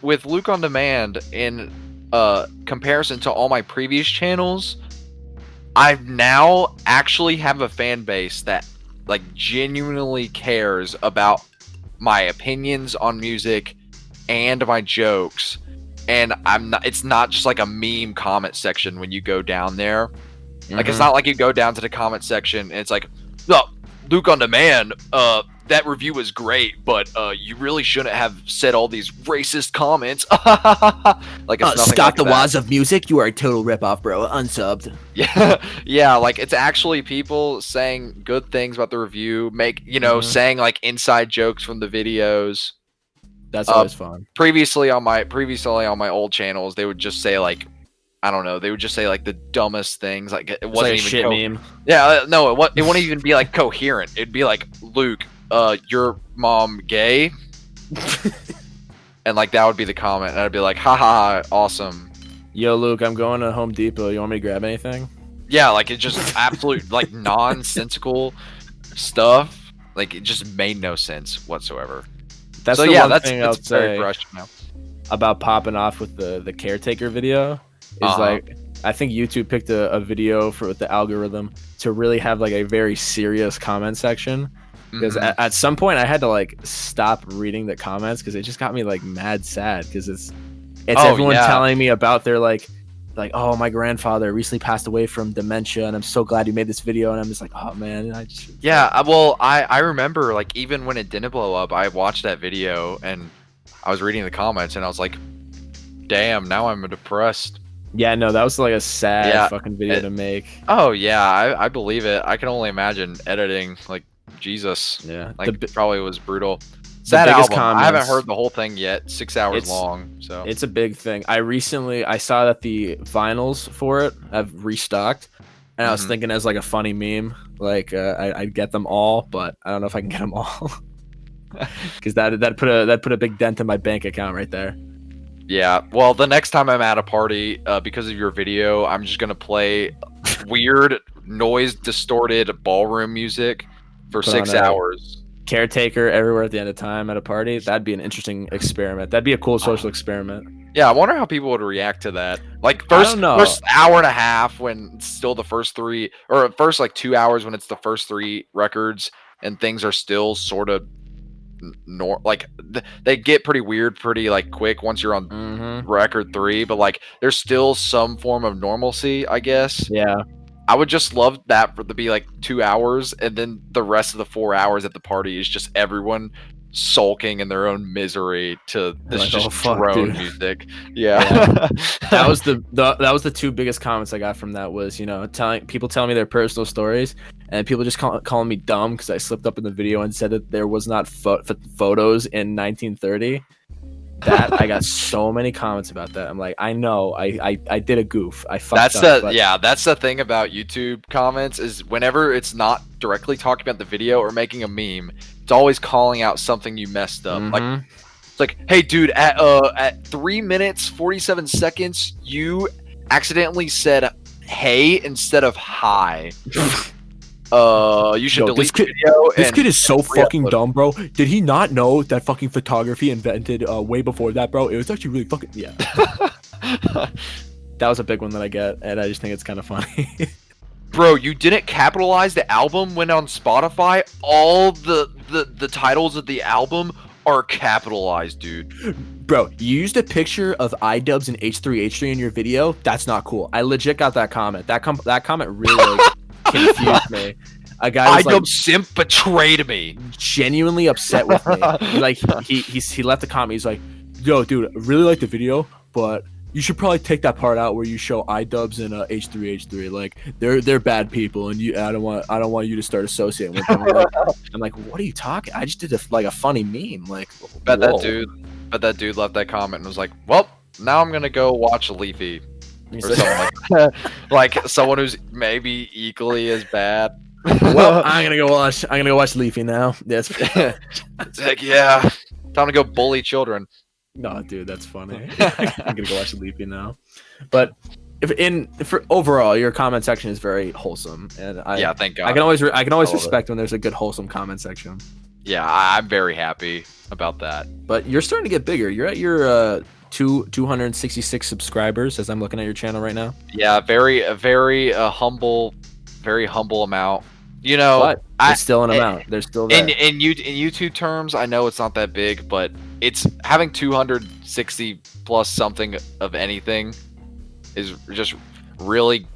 with Luke on Demand in comparison to all my previous channels, I now actually have a fan base that genuinely cares about my opinions on music and my jokes, and it's not just like a meme comment section when you go down there. It's not like you go down to the comment section and it's like, no, Luke on Demand, that review was great, but you really shouldn't have said all these racist comments. It's Scott the Waz of music, you are a total ripoff, bro. Unsubbed. Yeah, it's actually people saying good things about the review, saying inside jokes from the videos. That's always fun. Previously on my old channels, they would just say I don't know. They would just say the dumbest things. It wasn't even shit meme. Yeah, no, it wouldn't even be coherent. It'd be Luke, your mom gay, and that would be the comment, and I'd be like, haha, awesome. Yo, Luke, I'm going to Home Depot. You want me to grab anything? Yeah, it's just absolute nonsensical stuff. It just made no sense whatsoever. That's so the yeah, one that's thing I'll very say brushed now. About popping off with the caretaker video. Is I think YouTube picked a video with the algorithm to really have a very serious comment section, because at some point I had to stop reading the comments because it just got me mad sad, because it's everyone telling me about their oh, my grandfather recently passed away from dementia and I'm so glad you made this video, and I'm just like, oh man, I remember even when it didn't blow up, I watched that video and I was reading the comments and I was like, damn, now I'm depressed. Yeah, no, that was a sad fucking video to make. Oh yeah, I believe it. I can only imagine editing, Jesus. Yeah, probably was brutal. Sad album. I haven't heard the whole thing yet. 6 hours long, so it's a big thing. I saw that the vinyls for it have restocked, and I was thinking as a funny meme, I'd get them all, but I don't know if I can get them all, because that put a big dent in my bank account right there. Yeah, well, the next time I'm at a party, because of your video, I'm just gonna play weird, noise-distorted ballroom music for 6 hours. Caretaker everywhere at the end of time at a party. That'd be an interesting experiment. That'd be a cool social experiment. Yeah, I wonder how people would react to that. First hour and a half when it's still the first 3, or first 2 hours when it's the first 3 records and things are still sort of they get pretty weird pretty quick once you're on record 3, but there's still some form of normalcy, I guess. Yeah, I would just love that to be 2 hours, and then the rest of the 4 hours at the party is just everyone sulking in their own misery to this drone music. Yeah. That was the 2 biggest comments I got from that was, telling me their personal stories, and people just calling me dumb because I slipped up in the video and said that there was not photos in 1930. That I got so many comments about that. I'm like, I know, I did a goof. I fucked up. That's the thing about YouTube comments is whenever it's not directly talking about the video or making a meme, it's always calling out something you messed up. Like it's like, hey dude, at 3 minutes 47 seconds, you accidentally said hey instead of hi. You should delete the video. This kid is so fucking dumb, bro. Did he not know that fucking photography invented way before that, bro? It was actually really fucking That was a big one that I get, and I just think it's kind of funny. Bro, you didn't capitalize the album when on Spotify all the titles of the album are capitalized, dude. Bro, you used a picture of iDubbbz and H3H3 in your video. That's not cool. I legit got that comment. That comment really confused me. A guy was iDubbbz simp betrayed me. Genuinely upset with me. Like he left a comment. He's like, "Yo, dude, I really like the video, but you should probably take that part out where you show iDubbbz and H3H3. Like they're bad people, and I don't want you to start associating with them." I'm like, what are you talking? I just did a funny meme. Like, bet that dude left that comment and was like, "Well, now I'm gonna go watch Leafy." Or something like that. Like someone who's maybe equally as bad. Well, I'm gonna go watch Leafy now. That's it's like, yeah, time to go bully children. No, dude, that's funny. I'm gonna go watch Leafy now. But for overall, your comment section is very wholesome, and thank God. I can always respect when there's a good wholesome comment section. Yeah, I'm very happy about that. But you're starting to get bigger. You're at your 266 subscribers as I'm looking at your channel right now. Yeah, very humble amount. You know, but it's still an amount. They're still there. In YouTube terms, I know it's not that big, but it's having 260 plus something of anything is just really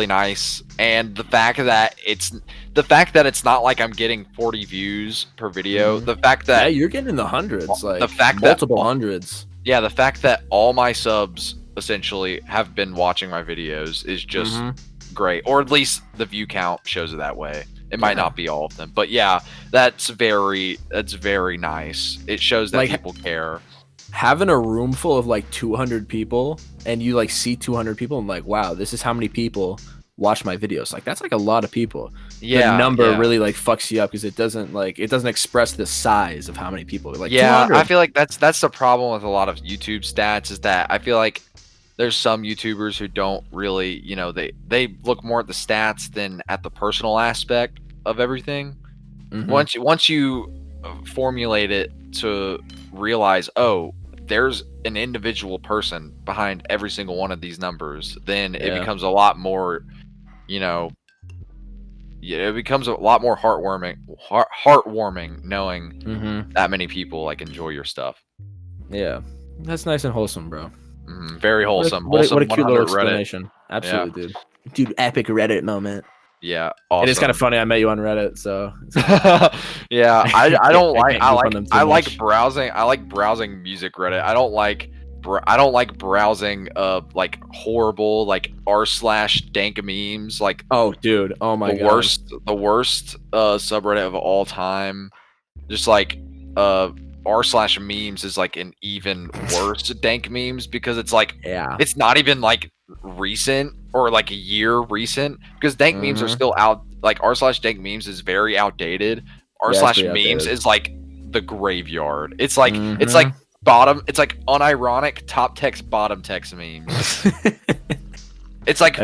nice. And the fact that it's not like I'm getting 40 views per video. The fact that you're getting in the hundreds, like the fact multiple hundreds. Yeah, the fact that all my subs essentially have been watching my videos is just great, or at least the view count shows it that way. It might not be all of them, but yeah, that's very nice. It shows that people care. Having a room full of like 200 people and you like see 200 people and like, wow, this is how many people watch my videos. Like that's like a lot of people. The number really like fucks you up because it doesn't express the size of how many people. Like 200. I feel like that's the problem with a lot of YouTube stats is that I feel like there's some YouTubers who don't really, you know, they look more at the stats than at the personal aspect of everything. Once you formulate it to realize, oh, there's an individual person behind every single one of these numbers, then it becomes a lot more, you know, it becomes a lot more heartwarming knowing that many people like enjoy your stuff. Yeah, that's nice and wholesome, bro. Very wholesome. What a cute little explanation. Absolutely, dude. Epic Reddit moment. Yeah, awesome. It is kind of funny. I met you on Reddit, so yeah. I don't like. I like browsing. I like browsing music Reddit. I don't like browsing like horrible like r/dank memes. Like, oh dude, oh my god, the worst subreddit of all time. Just like r/memes is like an even worse dank memes because it's like it's not even like recent or like a year recent because dank memes are still out. Like r/dank memes is very outdated. r/memes is like the graveyard. It's like it's like unironic top text bottom text memes. It's like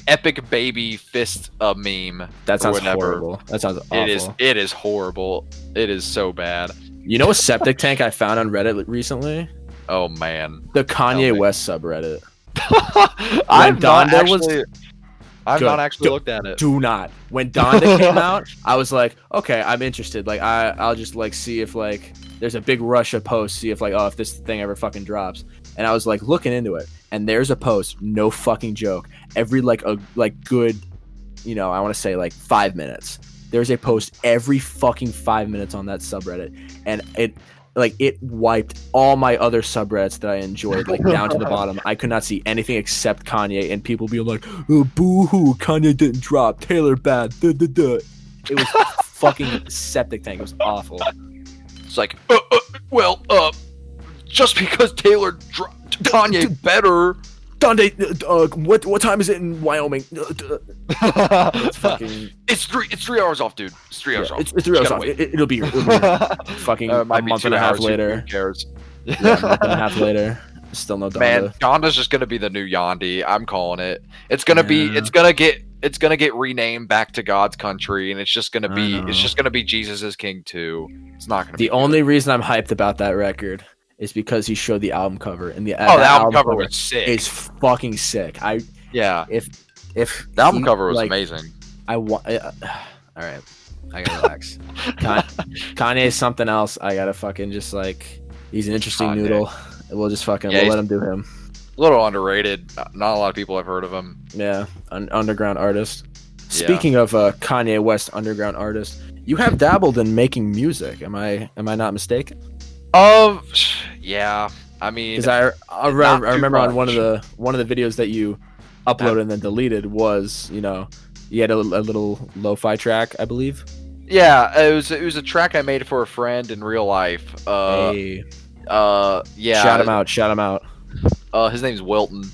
epic baby fist meme. That sounds horrible. That sounds awful. It is horrible. It is so bad. You know a septic tank I found on Reddit recently? Oh man, the Kanye West subreddit. I've not actually looked at it. Do not. When Donda came out, I was like, okay, I'm interested. Like I'll just like see if like there's a big Russia post, see if like if this thing ever fucking drops. And I was like looking into it, and there's a post, no fucking joke. Every like good, you know, I want to say like 5 minutes. There's a post every fucking 5 minutes on that subreddit, and it wiped all my other subreddits that I enjoyed like down to the bottom. I could not see anything except Kanye, and people being like, oh, boo-hoo, Kanye didn't drop, Taylor bad, duh, duh, duh. It was fucking septic tank. It was awful. It's like, just because Kanye better. Dante, what time is it in Wyoming? It's fucking. It's 3 hours off, dude. It's 3 hours off. It's 3 hours off. It'll be fucking a month and a half later. Who cares? Yeah, a month and a half later. Still no Donda. Man, Donda's just gonna be the new Yandi. I'm calling it. It's gonna be. It's gonna get renamed back to God's country, and it's just gonna be Jesus is King too. It's not gonna. The only reason I'm hyped about that record is because he showed the album cover, and the album cover was sick. It's fucking sick. If the album cover was amazing. All right, I gotta relax. Kanye is something else. I gotta fucking just like he's an interesting noodle. We'll just fucking we'll let him do him. A little underrated. Not a lot of people have heard of him. Yeah, an underground artist. Speaking of Kanye West, underground artist, you have dabbled in making music. Am I not mistaken? Yeah. I mean, because I remember on one of the videos that you uploaded and then deleted was you had a little lo-fi track, I believe. Yeah, it was a track I made for a friend in real life. Hey. Yeah. Shout him out. His name's Wilton.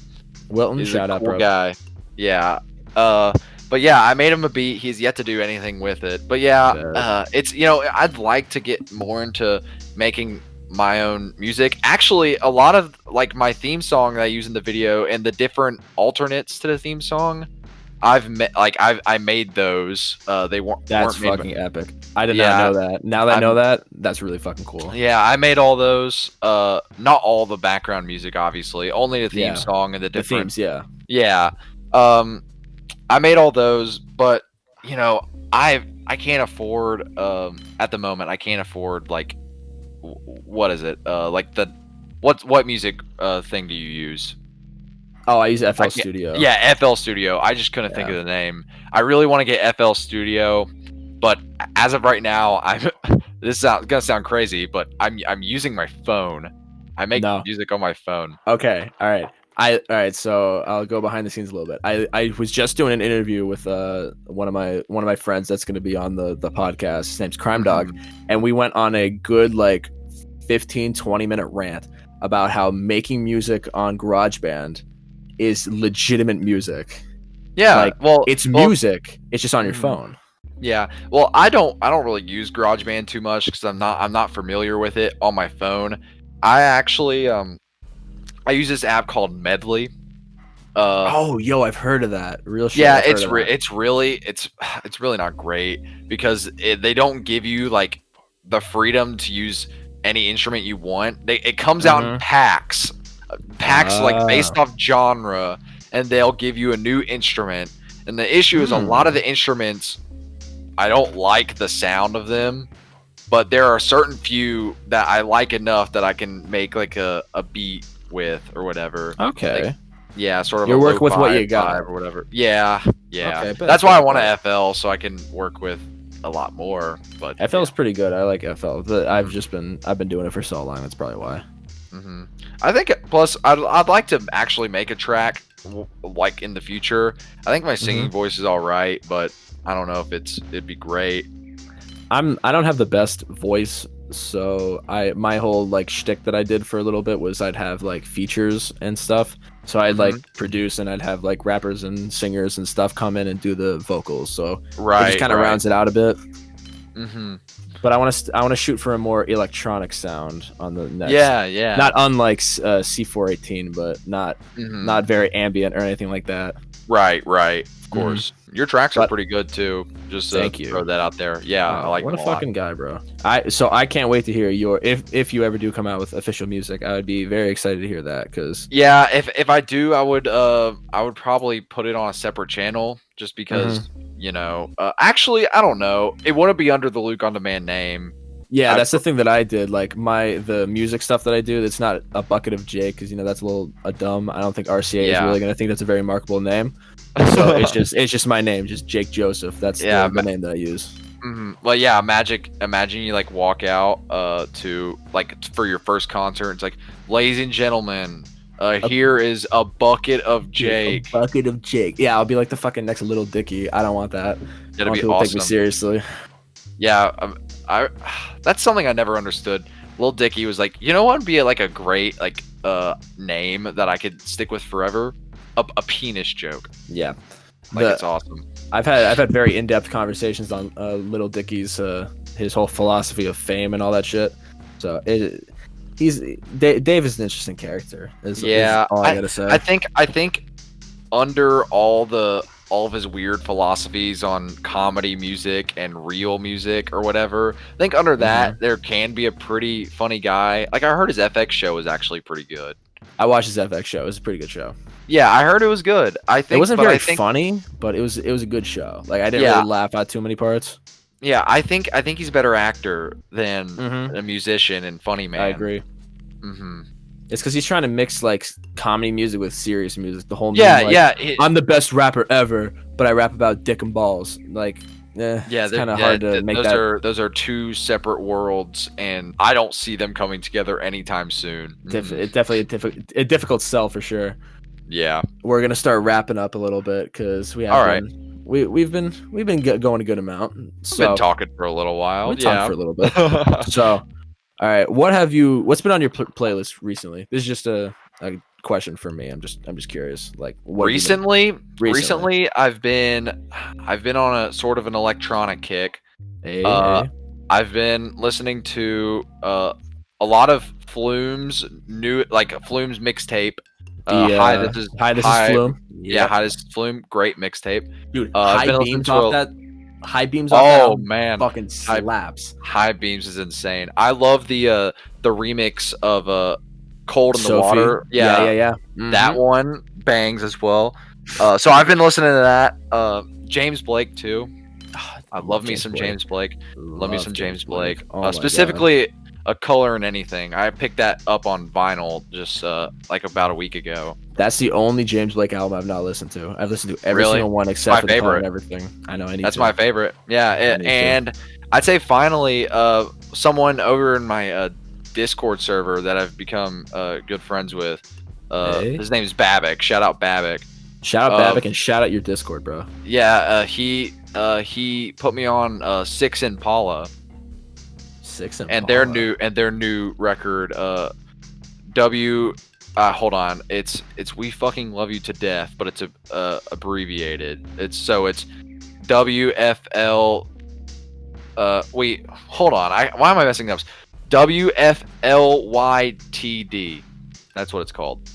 He's shout out, bro. Guy. Yeah. But yeah, I made him a beat. He's yet to do anything with it. But yeah, it's I'd like to get more into making my own music. Actually, a lot of like my theme song that I use in the video and the different alternates to the theme song, I made those. They weren't. That's fucking epic. I did not know that. Now that I know that, that's really fucking cool. Yeah, I made all those. Not all the background music, obviously. Only the theme song and the different themes. Yeah. Yeah. I made all those, but I can't afford at the moment. I can't afford like what is it? Like what music thing do you use? Oh, I use FL Studio. Yeah, FL Studio. I just couldn't think of the name. I really want to get FL Studio, but as of right now, this is gonna sound crazy, but I'm using my phone. I make music on my phone. Okay, all right. So I'll go behind the scenes a little bit. I was just doing an interview with one of my friends that's gonna be on the podcast. His name's Crime Dog, and we went on a good like 15-20 minute rant about how making music on GarageBand is legitimate music. Yeah, it's music. It's just on your phone. Yeah. Well, I don't really use GarageBand too much because I'm not familiar with it on my phone. I actually I use this app called Medley. I've heard of that. Real shit. Yeah, it's really not great because they don't give you like the freedom to use any instrument you want. It comes out in packs like based off genre, and they'll give you a new instrument. And the issue is a lot of the instruments, I don't like the sound of them, but there are certain few that I like enough that I can make like a beat with or whatever. Okay. Like, sort of. You work with what you got or whatever. Yeah. Okay, that's why I want to FL so I can work with a lot more. But FL is pretty good. I like FL. I've been doing it for so long. That's probably why. I think plus I'd like to actually make a track like in the future. I think my singing voice is all right, but I don't know if it'd be great. I don't have the best voice, so my whole like shtick that I did for a little bit was I'd have like features and stuff. So I'd like produce and I'd have like rappers and singers and stuff come in and do the vocals. So it just kind of rounds it out a bit. But I want to shoot for a more electronic sound on the next. Yeah. Not unlike C418, but not very ambient or anything like that. Right. Of course. Your tracks are pretty good too. Just thank you. Throw that out there. Yeah, I like. What a fucking guy, bro. I can't wait to hear your if you ever do come out with official music. I would be very excited to hear that because if I do, I would probably put it on a separate channel just because actually I don't know. It wouldn't be under the LukeOnDemand name. Yeah, that's the thing that I did. Like the music stuff that I do, it's not a bucket of Jake because that's a little dumb. I don't think RCA is really gonna think that's a very marketable name. So it's just my name, just Jake Joseph. That's the name that I use. Well, yeah, imagine you like walk out to like for your first concert. It's like, ladies and gentlemen, here is a bucket of Jake. A bucket of Jake. Yeah, I'll be like the fucking next Little Dicky. I don't want that. That'd be awesome. Take me seriously. Yeah, That's something I never understood. Lil Dicky was like, you know what would be like a great like name that I could stick with forever? A penis joke. Yeah. Like it's awesome. I've had very in-depth conversations on Little Dicky's his whole philosophy of fame and all that shit. So Dave is an interesting character. Is all I gotta say. I think under all of his weird philosophies on comedy music and real music or whatever, I think under that there can be a pretty funny guy. Like I heard his FX show was actually pretty good. I watched his FX show. It was a pretty good show. Yeah, I heard it was good. I think it wasn't very funny, but it was a good show. Like I didn't really laugh at too many parts. Yeah, I think he's a better actor than a musician and funny man. I agree. It's because he's trying to mix like comedy music with serious music. The whole I'm the best rapper ever, but I rap about dick and balls. Like, it's kind of hard to make that. Those are two separate worlds, and I don't see them coming together anytime soon. It's definitely a difficult sell for sure. Yeah, we're gonna start wrapping up a little bit because we have we've been going a good amount. So we've been talking for a little while. We've talked for a little bit. So. All right, what's been on your playlist recently? This is just a question for me. I'm just curious. Like recently, I've been on a sort of an electronic kick. I've been listening to a lot of Flume's mixtape. Hi, this is Flume. Yeah, Hi, this is Flume. Great mixtape. Dude, High Beams off that. High Beams off that man, fucking slaps. High Beams is insane. I love the remix of Cold in the Water. Yeah. That one bangs as well. So I've been listening to that. James Blake too. I love me some James Blake. Love me some James Blake. Specifically A Color in Anything. I picked that up on vinyl just like about a week ago. That's the only James Blake album I've not listened to. I've listened to every single one except for The Color and Everything. I know I need That's my favorite. Yeah, and I'd say finally, someone over in my Discord server that I've become good friends with. His name is Babbick. Shout out Babbick. Shout out Babbick and shout out your Discord, bro. Yeah, he put me on Six Impala. And their new record, hold on, it's We Fucking Love You to Death, but it's abbreviated. It's WFL. Wait, hold on. Why am I messing up? WFLYTD. That's what it's called.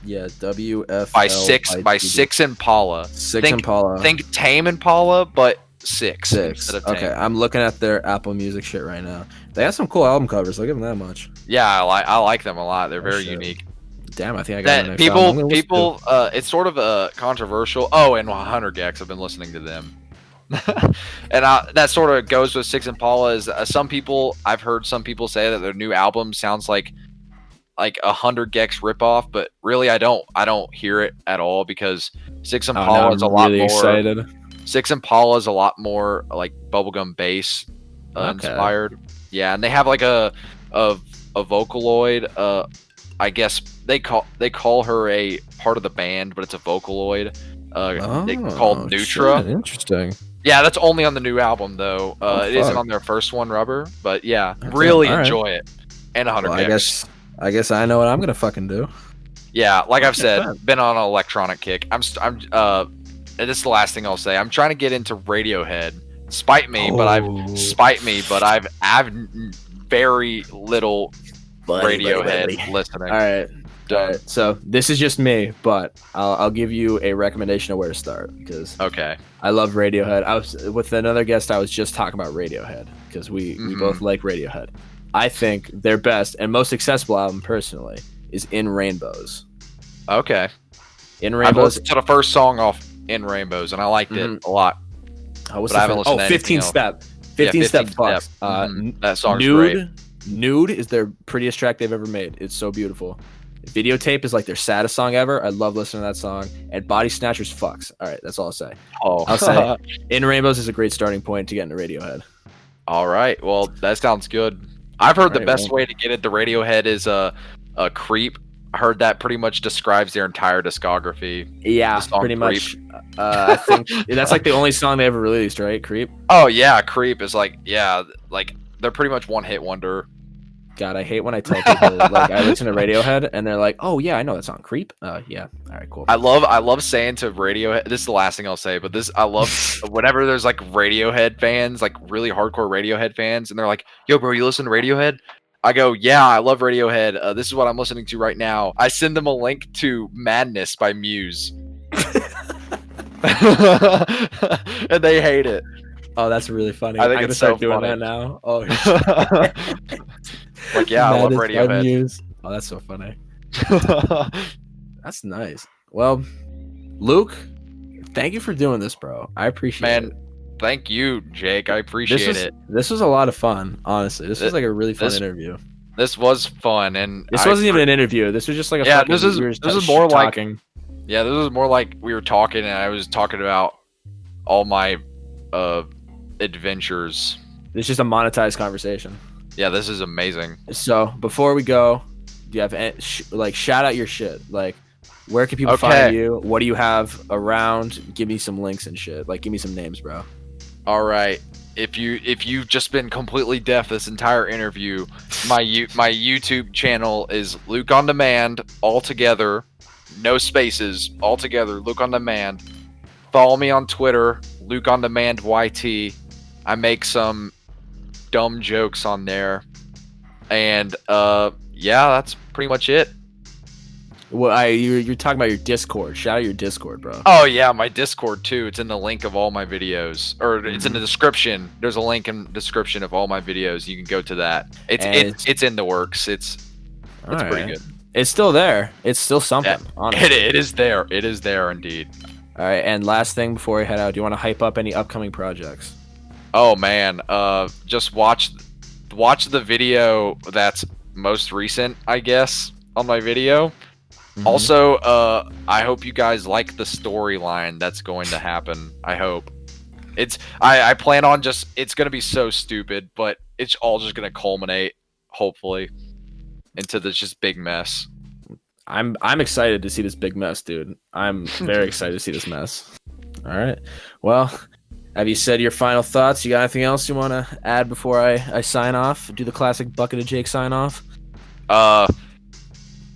Yeah, WFL by Six Impala. Impala. Think Tame Impala, but Six. Okay, I'm looking at their Apple Music shit right now. They have some cool album covers. I'll give them that much. Yeah, I like them a lot. They're very unique. Damn, I think I got that. People. It's sort of controversial. Oh, and 100 Gex. I've been listening to them. And that sort of goes with Six Impala. Is I've heard some people say that their new album sounds like 100 Gex ripoff, but really I don't hear it at all because Six Impala is a lot more excited. Six Impala is a lot more like bubblegum bass inspired. Yeah, and they have like a Vocaloid. I guess they call her a part of the band, but it's a Vocaloid. Called Nutra. Shit, interesting. Yeah, that's only on the new album though. It isn't on their first one, Rubber. But yeah, really enjoy it. And 100 Gex. I guess I know what I'm gonna fucking do. Yeah, like I've said, been on an electronic kick. And this is the last thing I'll say. I'm trying to get into Radiohead. Spite me, but I've very little Radiohead listening. All right. So this is just me, but I'll give you a recommendation of where to start because I love Radiohead. I was with another guest. I was just talking about Radiohead because we both like Radiohead. I think their best and most accessible album, personally, is In Rainbows. Okay. In Rainbows. I listened to the first song off In Rainbows, and I liked it a lot. But I haven't listened to 15 Step. 15 Step fucks. That song's great. Nude is their prettiest track they've ever made. It's so beautiful. Videotape is like their saddest song ever. I love listening to that song. And Body Snatchers fucks. All right, that's all I'll say. I'll say In Rainbows is a great starting point to get into Radiohead. All right, well, that sounds good. I've heard the best way to get into Radiohead is a Creep. I heard that pretty much describes their entire discography. Yeah, pretty much. I think that's like the only song they ever released, right? Creep. Oh yeah, Creep is like they're pretty much one hit wonder. God, I hate when I tell people like I listen to Radiohead and they're like, "Oh yeah, I know that song, Creep." Yeah, all right, cool. I love saying to Radiohead. This is the last thing I'll say, but I love whenever there's like Radiohead fans, like really hardcore Radiohead fans, and they're like, "Yo, bro, you listen to Radiohead?" I go, "Yeah, I love Radiohead. This is what I'm listening to right now." I send them a link to Madness by Muse, and they hate it. Oh, that's really funny. I think I'm it's gonna start so doing funny. that now. Oh, like yeah, I love Madness by Radiohead. Muse. Oh, that's so funny. That's nice. Well, Luke, thank you for doing this, bro. I appreciate it. Thank you, Jake. I appreciate it. This was a lot of fun, honestly. This was like a really fun interview. This was fun, and this wasn't even an interview. This was just like a fucking, this is more talking. Like this was more like we were talking, and I was talking about all my adventures. It's just a monetized conversation. Yeah, this is amazing. So before we go, do you have like shout out your shit? Like, where can people find you? What do you have around? Give me some links and shit. Like, give me some names, bro. All right. If you've just been completely deaf this entire interview, my YouTube channel is LukeOnDemand, all together, no spaces, all together, LukeOnDemand. Follow me on Twitter, LukeOnDemandYT. I make some dumb jokes on there, and yeah, that's pretty much it. Well, you're talking about your Discord. Shout out your Discord, bro. Oh yeah, my Discord too. It's in the link of all my videos, or it's in the description. There's a link in the description of all my videos. You can go to that. It's in the works. It's pretty good. It's still there. It's still something. Yeah, it is there. It is there indeed. All right, and last thing before we head out, do you want to hype up any upcoming projects? Oh man, just watch the video that's most recent, I guess, on my video. Mm-hmm. Also, I hope you guys like the storyline that's going to happen. I hope. I plan on it's gonna be so stupid, but it's all just gonna culminate, hopefully, into this just big mess. I'm excited to see this big mess, dude. I'm very excited to see this mess. All right. Well, have you said your final thoughts? You got anything else you want to add before I sign off? Do the classic bucket of Jake sign off?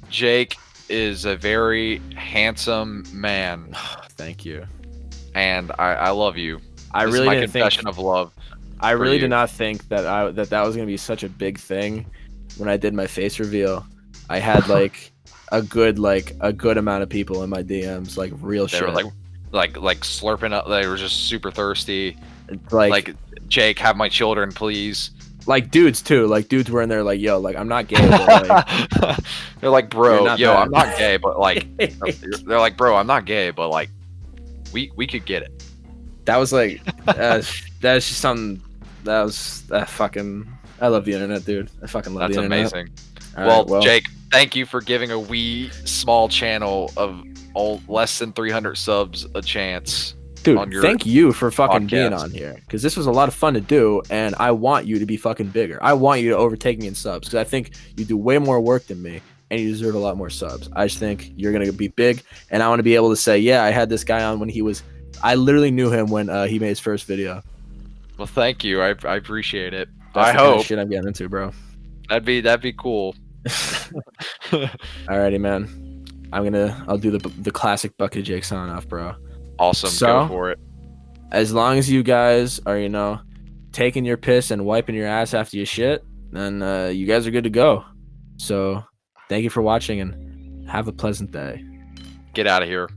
Jake is a very handsome man. Thank you. And I love you. I really my confession of love. I really did not think that that was gonna be such a big thing when I did my face reveal. I had like a good amount of people in my DMs, like real shit. They were like slurping up. They were just super thirsty. Like Jake, have my children, please. Like dudes too. Like dudes were in there like, yo, like I'm not gay. But, like, they're like, bro, yo, I'm not gay, but like, they're like, bro, I'm not gay, but like, we could get it. That was like, that's just something. That was fucking. I love the internet, dude. I fucking love the internet. That's amazing. Well, Jake, thank you for giving a wee small channel of less than 300 subs a chance. Dude, thank you for fucking being on here, because this was a lot of fun to do, and I want you to be fucking bigger. I want you to overtake me in subs, because I think you do way more work than me, and you deserve a lot more subs. I just think you're going to be big, and I want to be able to say, yeah, I had this guy on when I literally knew him when he made his first video. Well, thank you. I appreciate it. That's the kind of shit I'm getting into, bro. That'd be cool. Alrighty, man. I'll do the classic bucket of Jake sign off, bro. Awesome. So, go for it. As long as you guys are, taking your piss and wiping your ass after you shit, then you guys are good to go. So, thank you for watching and have a pleasant day. Get out of here.